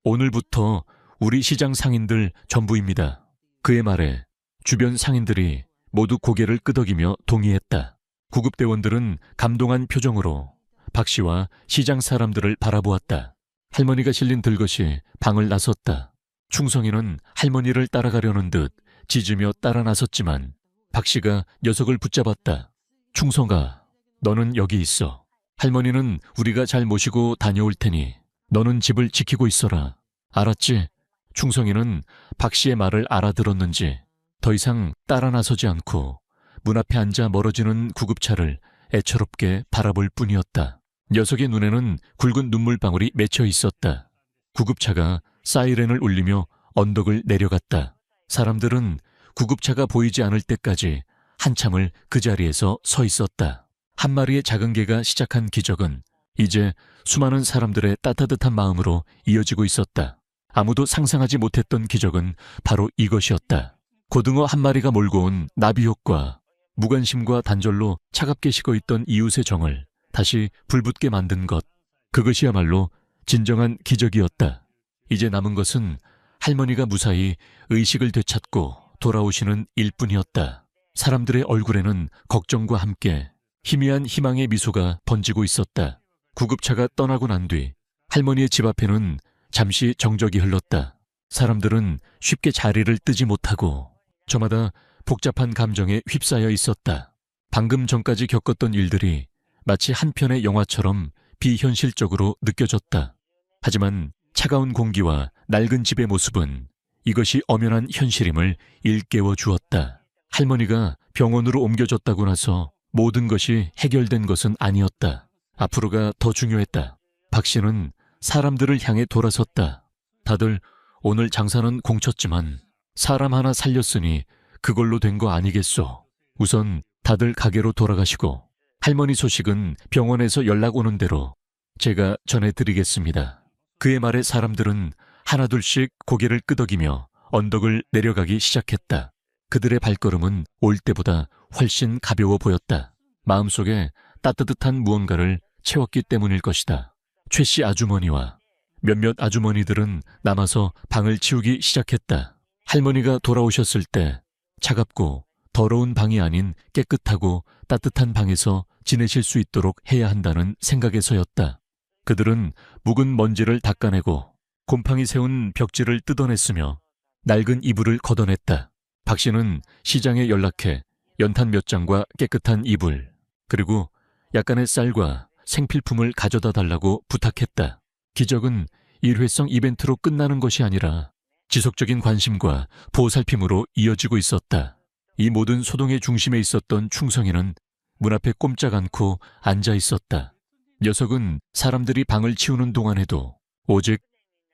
오늘부터 우리 시장 상인들 전부입니다. 그의 말에 주변 상인들이 모두 고개를 끄덕이며 동의했다. 구급대원들은 감동한 표정으로 박 씨와 시장 사람들을 바라보았다. 할머니가 실린 들것이 방을 나섰다. 충성이는 할머니를 따라가려는 듯 짖으며 따라 나섰지만 박 씨가 녀석을 붙잡았다. 충성아, 너는 여기 있어. 할머니는 우리가 잘 모시고 다녀올 테니 너는 집을 지키고 있어라. 알았지? 충성이는 박 씨의 말을 알아들었는지 더 이상 따라 나서지 않고 문 앞에 앉아 멀어지는 구급차를 애처롭게 바라볼 뿐이었다. 녀석의 눈에는 굵은 눈물방울이 맺혀 있었다. 구급차가 사이렌을 울리며 언덕을 내려갔다. 사람들은 구급차가 보이지 않을 때까지 한참을 그 자리에서 서 있었다. 한 마리의 작은 개가 시작한 기적은 이제 수많은 사람들의 따뜻한 마음으로 이어지고 있었다. 아무도 상상하지 못했던 기적은 바로 이것이었다. 고등어 한 마리가 몰고 온 나비 효과, 무관심과 단절로 차갑게 식어 있던 이웃의 정을 다시 불붙게 만든 것. 그것이야말로 진정한 기적이었다. 이제 남은 것은 할머니가 무사히 의식을 되찾고 돌아오시는 일뿐이었다. 사람들의 얼굴에는 걱정과 함께 희미한 희망의 미소가 번지고 있었다. 구급차가 떠나고 난 뒤 할머니의 집 앞에는 잠시 정적이 흘렀다. 사람들은 쉽게 자리를 뜨지 못하고 저마다 복잡한 감정에 휩싸여 있었다. 방금 전까지 겪었던 일들이 마치 한 편의 영화처럼 비현실적으로 느껴졌다. 하지만 차가운 공기와 낡은 집의 모습은 이것이 엄연한 현실임을 일깨워 주었다. 할머니가 병원으로 옮겨졌다고 나서 모든 것이 해결된 것은 아니었다. 앞으로가 더 중요했다. 박 씨는 사람들을 향해 돌아섰다. 다들 오늘 장사는 공쳤지만 사람 하나 살렸으니 그걸로 된 거 아니겠소. 우선 다들 가게로 돌아가시고 할머니 소식은 병원에서 연락 오는 대로 제가 전해드리겠습니다. 그의 말에 사람들은 하나둘씩 고개를 끄덕이며 언덕을 내려가기 시작했다. 그들의 발걸음은 올 때보다 훨씬 가벼워 보였다. 마음속에 따뜻한 무언가를 채웠기 때문일 것이다. 최 씨 아주머니와 몇몇 아주머니들은 남아서 방을 치우기 시작했다. 할머니가 돌아오셨을 때 차갑고 더러운 방이 아닌 깨끗하고 따뜻한 방에서 지내실 수 있도록 해야 한다는 생각에서였다. 그들은 묵은 먼지를 닦아내고 곰팡이 세운 벽지를 뜯어냈으며 낡은 이불을 걷어냈다. 박 씨는 시장에 연락해 연탄 몇 장과 깨끗한 이불, 그리고 약간의 쌀과 생필품을 가져다 달라고 부탁했다. 기적은 일회성 이벤트로 끝나는 것이 아니라 지속적인 관심과 보살핌으로 이어지고 있었다. 이 모든 소동의 중심에 있었던 충성이는 문 앞에 꼼짝 않고 앉아 있었다. 녀석은 사람들이 방을 치우는 동안에도 오직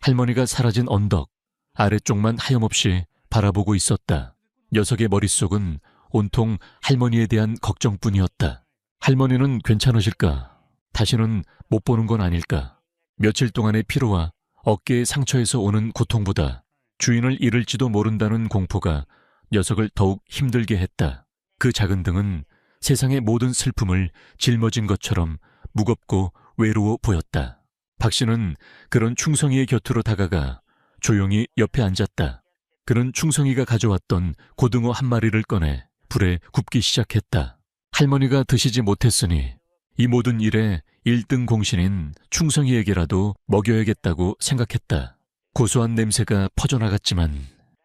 할머니가 사라진 언덕 아래쪽만 하염없이 바라보고 있었다. 녀석의 머릿속은 온통 할머니에 대한 걱정뿐이었다. 할머니는 괜찮으실까? 다시는 못 보는 건 아닐까? 며칠 동안의 피로와 어깨의 상처에서 오는 고통보다 주인을 잃을지도 모른다는 공포가 녀석을 더욱 힘들게 했다. 그 작은 등은 세상의 모든 슬픔을 짊어진 것처럼 무겁고 외로워 보였다. 박 씨는 그런 충성이의 곁으로 다가가 조용히 옆에 앉았다. 그는 충성이가 가져왔던 고등어 한 마리를 꺼내 불에 굽기 시작했다. 할머니가 드시지 못했으니 이 모든 일에 1등 공신인 충성이에게라도 먹여야겠다고 생각했다. 고소한 냄새가 퍼져나갔지만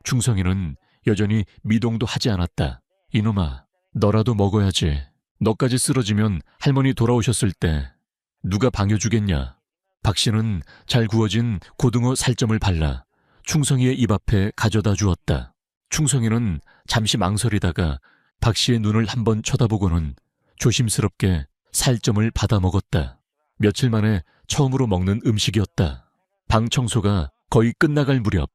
충성이는 여전히 미동도 하지 않았다. 이놈아, 너라도 먹어야지. 너까지 쓰러지면 할머니 돌아오셨을 때 누가 방여주겠냐. 박 씨는 잘 구워진 고등어 살점을 발라 충성이의 입 앞에 가져다 주었다. 충성이는 잠시 망설이다가 박 씨의 눈을 한번 쳐다보고는 조심스럽게 살점을 받아 먹었다. 며칠 만에 처음으로 먹는 음식이었다. 방 청소가 거의 끝나갈 무렵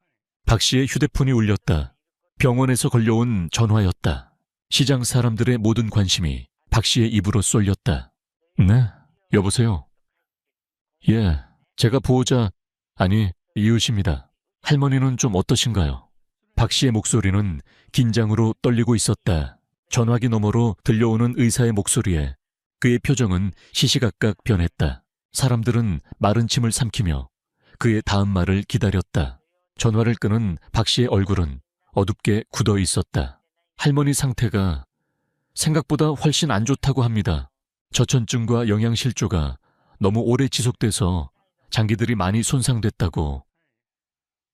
박 씨의 휴대폰이 울렸다. 병원에서 걸려온 전화였다. 시장 사람들의 모든 관심이 박 씨의 입으로 쏠렸다. 네, 여보세요? 예, 제가 보호자, 아니 이웃입니다. 할머니는 좀 어떠신가요? 박 씨의 목소리는 긴장으로 떨리고 있었다. 전화기 너머로 들려오는 의사의 목소리에 그의 표정은 시시각각 변했다. 사람들은 마른 침을 삼키며 그의 다음 말을 기다렸다. 전화를 끄는 박 씨의 얼굴은 어둡게 굳어 있었다. 할머니 상태가 생각보다 훨씬 안 좋다고 합니다. 저천증과 영양실조가 너무 오래 지속돼서 장기들이 많이 손상됐다고.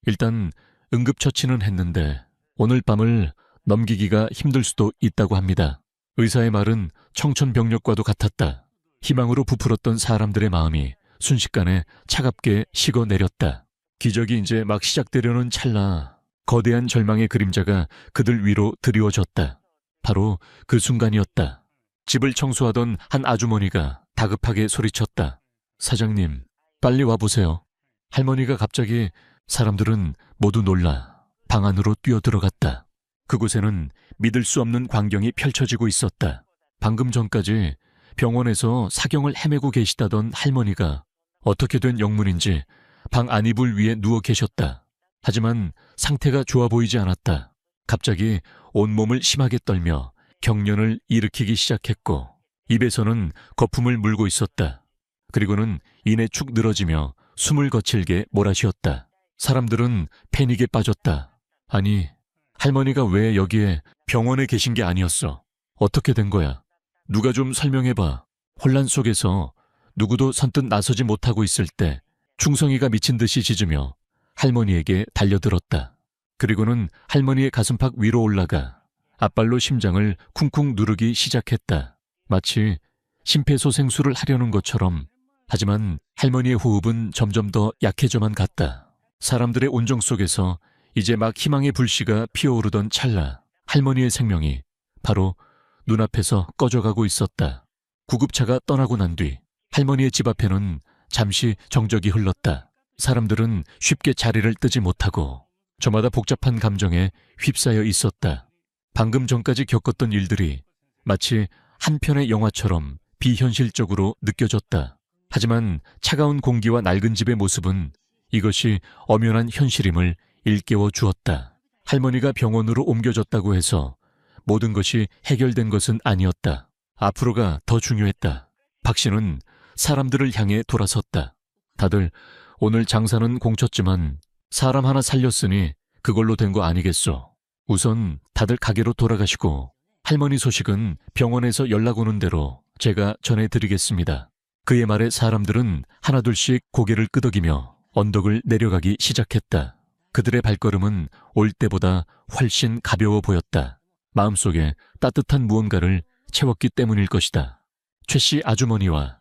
일단 응급처치는 했는데 오늘 밤을 넘기기가 힘들 수도 있다고 합니다. 의사의 말은 청천벽력과도 같았다. 희망으로 부풀었던 사람들의 마음이 순식간에 차갑게 식어내렸다. 기적이 이제 막 시작되려는 찰나 거대한 절망의 그림자가 그들 위로 드리워졌다. 바로 그 순간이었다. 집을 청소하던 한 아주머니가 다급하게 소리쳤다. 사장님, 빨리 와보세요. 할머니가 갑자기. 사람들은 모두 놀라 방 안으로 뛰어들어갔다. 그곳에는 믿을 수 없는 광경이 펼쳐지고 있었다. 방금 전까지 병원에서 사경을 헤매고 계시다던 할머니가 어떻게 된 영문인지 방 안이불 위에 누워 계셨다. 하지만 상태가 좋아 보이지 않았다. 갑자기 온몸을 심하게 떨며 경련을 일으키기 시작했고 입에서는 거품을 물고 있었다. 그리고는 이내 축 늘어지며 숨을 거칠게 몰아쉬었다. 사람들은 패닉에 빠졌다. 아니, 할머니가 왜 여기에 병원에 계신 게 아니었어? 어떻게 된 거야? 누가 좀 설명해봐. 혼란 속에서 누구도 선뜻 나서지 못하고 있을 때 충성이가 미친 듯이 짖으며 할머니에게 달려들었다. 그리고는 할머니의 가슴팍 위로 올라가 앞발로 심장을 쿵쿵 누르기 시작했다. 마치 심폐소생술을 하려는 것처럼. 하지만 할머니의 호흡은 점점 더 약해져만 갔다. 사람들의 온정 속에서 이제 막 희망의 불씨가 피어오르던 찰나 할머니의 생명이 바로 눈앞에서 꺼져가고 있었다. 구급차가 떠나고 난 뒤 할머니의 집 앞에는 잠시 정적이 흘렀다. 사람들은 쉽게 자리를 뜨지 못하고 저마다 복잡한 감정에 휩싸여 있었다. 방금 전까지 겪었던 일들이 마치 한 편의 영화처럼 비현실적으로 느껴졌다. 하지만 차가운 공기와 낡은 집의 모습은 이것이 엄연한 현실임을 일깨워 주었다. 할머니가 병원으로 옮겨졌다고 해서 모든 것이 해결된 것은 아니었다. 앞으로가 더 중요했다. 박 씨는 사람들을 향해 돌아섰다. 다들 오늘 장사는 공쳤지만 사람 하나 살렸으니 그걸로 된 거 아니겠소. 우선 다들 가게로 돌아가시고 할머니 소식은 병원에서 연락 오는 대로 제가 전해드리겠습니다. 그의 말에 사람들은 하나둘씩 고개를 끄덕이며 언덕을 내려가기 시작했다. 그들의 발걸음은 올 때보다 훨씬 가벼워 보였다. 마음속에 따뜻한 무언가를 채웠기 때문일 것이다. 최 씨 아주머니와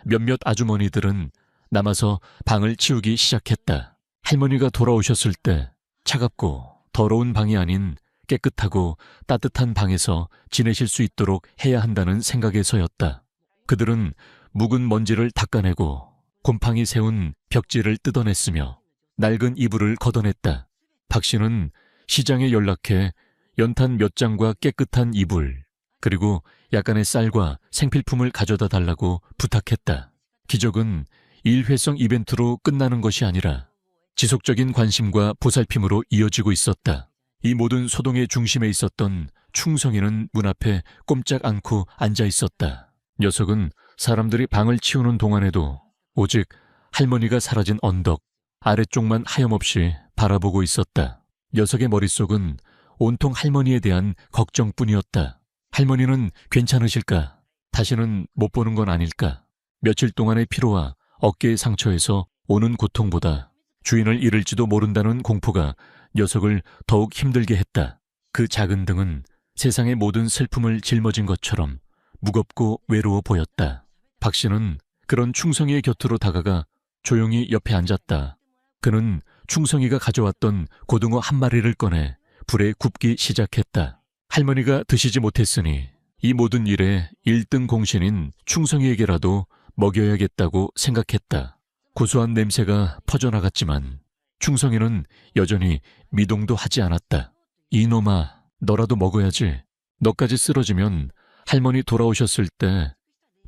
몇몇 아주머니들은 남아서 방을 치우기 시작했다. 할머니가 돌아오셨을 때 차갑고 더러운 방이 아닌 깨끗하고 따뜻한 방에서 지내실 수 있도록 해야 한다는 생각에서였다. 그들은 묵은 먼지를 닦아내고 곰팡이 세운 벽지를 뜯어냈으며 낡은 이불을 걷어냈다. 박 씨는 시장에 연락해 연탄 몇 장과 깨끗한 이불, 그리고 약간의 쌀과 생필품을 가져다 달라고 부탁했다. 기적은 일회성 이벤트로 끝나는 것이 아니라 지속적인 관심과 보살핌으로 이어지고 있었다. 이 모든 소동의 중심에 있었던 충성이는 문 앞에 꼼짝 않고 앉아 있었다. 녀석은 사람들이 방을 치우는 동안에도 오직 할머니가 사라진 언덕 아래쪽만 하염없이 바라보고 있었다. 녀석의 머릿속은 온통 할머니에 대한 걱정뿐이었다. 할머니는 괜찮으실까? 다시는 못 보는 건 아닐까? 며칠 동안의 피로와 어깨의 상처에서 오는 고통보다 주인을 잃을지도 모른다는 공포가 녀석을 더욱 힘들게 했다. 그 작은 등은 세상의 모든 슬픔을 짊어진 것처럼 무겁고 외로워 보였다. 박 씨는 그런 충성이의 곁으로 다가가 조용히 옆에 앉았다. 그는 충성이가 가져왔던 고등어 한 마리를 꺼내 불에 굽기 시작했다. 할머니가 드시지 못했으니 이 모든 일에 1등 공신인 충성이에게라도 먹여야겠다고 생각했다. 고소한 냄새가 퍼져나갔지만 충성이는 여전히 미동도 하지 않았다. 이놈아, 너라도 먹어야지. 너까지 쓰러지면 할머니 돌아오셨을 때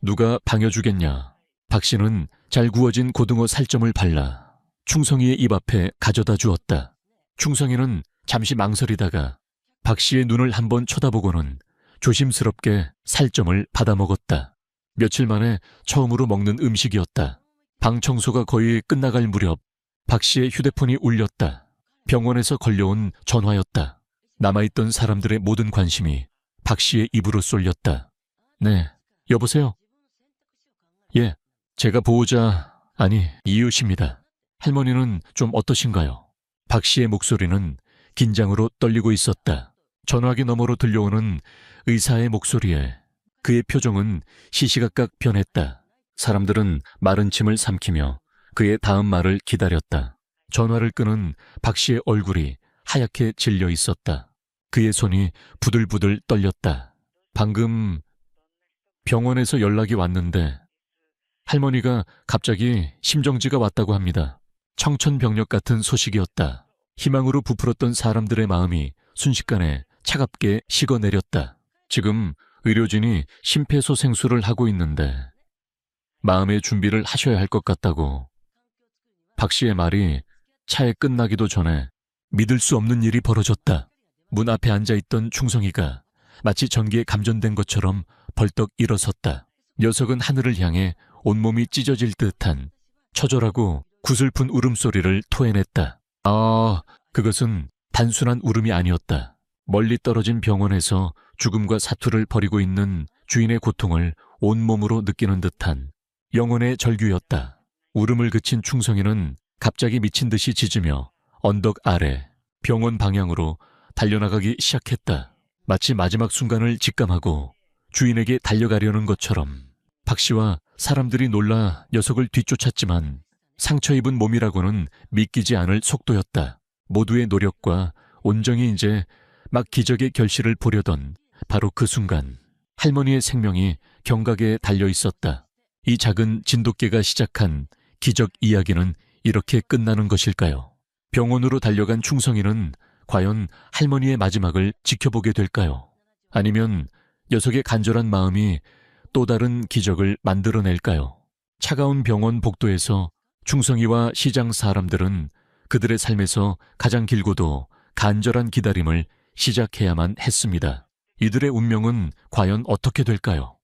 누가 방여주겠냐. 박 씨는 잘 구워진 고등어 살점을 발라 충성이의 입 앞에 가져다 주었다. 충성이는 잠시 망설이다가 박 씨의 눈을 한번 쳐다보고는 조심스럽게 살점을 받아먹었다. 며칠 만에 처음으로 먹는 음식이었다. 방 청소가 거의 끝나갈 무렵 박 씨의 휴대폰이 울렸다. 병원에서 걸려온 전화였다. 남아있던 사람들의 모든 관심이 박 씨의 입으로 쏠렸다. 네, 여보세요? 예, 제가 보호자, 아니, 이웃입니다. 할머니는 좀 어떠신가요? 박 씨의 목소리는 긴장으로 떨리고 있었다. 전화기 너머로 들려오는 의사의 목소리에 그의 표정은 시시각각 변했다. 사람들은 마른 침을 삼키며 그의 다음 말을 기다렸다. 전화를 끄는 박 씨의 얼굴이 하얗게 질려 있었다. 그의 손이 부들부들 떨렸다. 방금 병원에서 연락이 왔는데 할머니가 갑자기 심정지가 왔다고 합니다. 청천벽력 같은 소식이었다. 희망으로 부풀었던 사람들의 마음이 순식간에 차갑게 식어내렸다. 지금 의료진이 심폐소생술을 하고 있는데 마음의 준비를 하셔야 할 것 같다고. 박 씨의 말이 차에 끝나기도 전에 믿을 수 없는 일이 벌어졌다. 문 앞에 앉아있던 충성이가 마치 전기에 감전된 것처럼 벌떡 일어섰다. 녀석은 하늘을 향해 온몸이 찢어질 듯한 처절하고 구슬픈 울음소리를 토해냈다. 그것은 단순한 울음이 아니었다. 멀리 떨어진 병원에서 죽음과 사투를 벌이고 있는 주인의 고통을 온몸으로 느끼는 듯한 영혼의 절규였다. 울음을 그친 충성이는 갑자기 미친 듯이 짖으며 언덕 아래 병원 방향으로 달려나가기 시작했다. 마치 마지막 순간을 직감하고 주인에게 달려가려는 것처럼. 박 씨와 사람들이 놀라 녀석을 뒤쫓았지만 상처 입은 몸이라고는 믿기지 않을 속도였다. 모두의 노력과 온정이 이제 막 기적의 결실을 보려던 바로 그 순간 할머니의 생명이 경각에 달려 있었다. 이 작은 진돗개가 시작한 기적 이야기는 이렇게 끝나는 것일까요? 병원으로 달려간 충성이는 과연 할머니의 마지막을 지켜보게 될까요? 아니면 녀석의 간절한 마음이 또 다른 기적을 만들어낼까요? 차가운 병원 복도에서 충성이와 시장 사람들은 그들의 삶에서 가장 길고도 간절한 기다림을 시작해야만 했습니다. 이들의 운명은 과연 어떻게 될까요?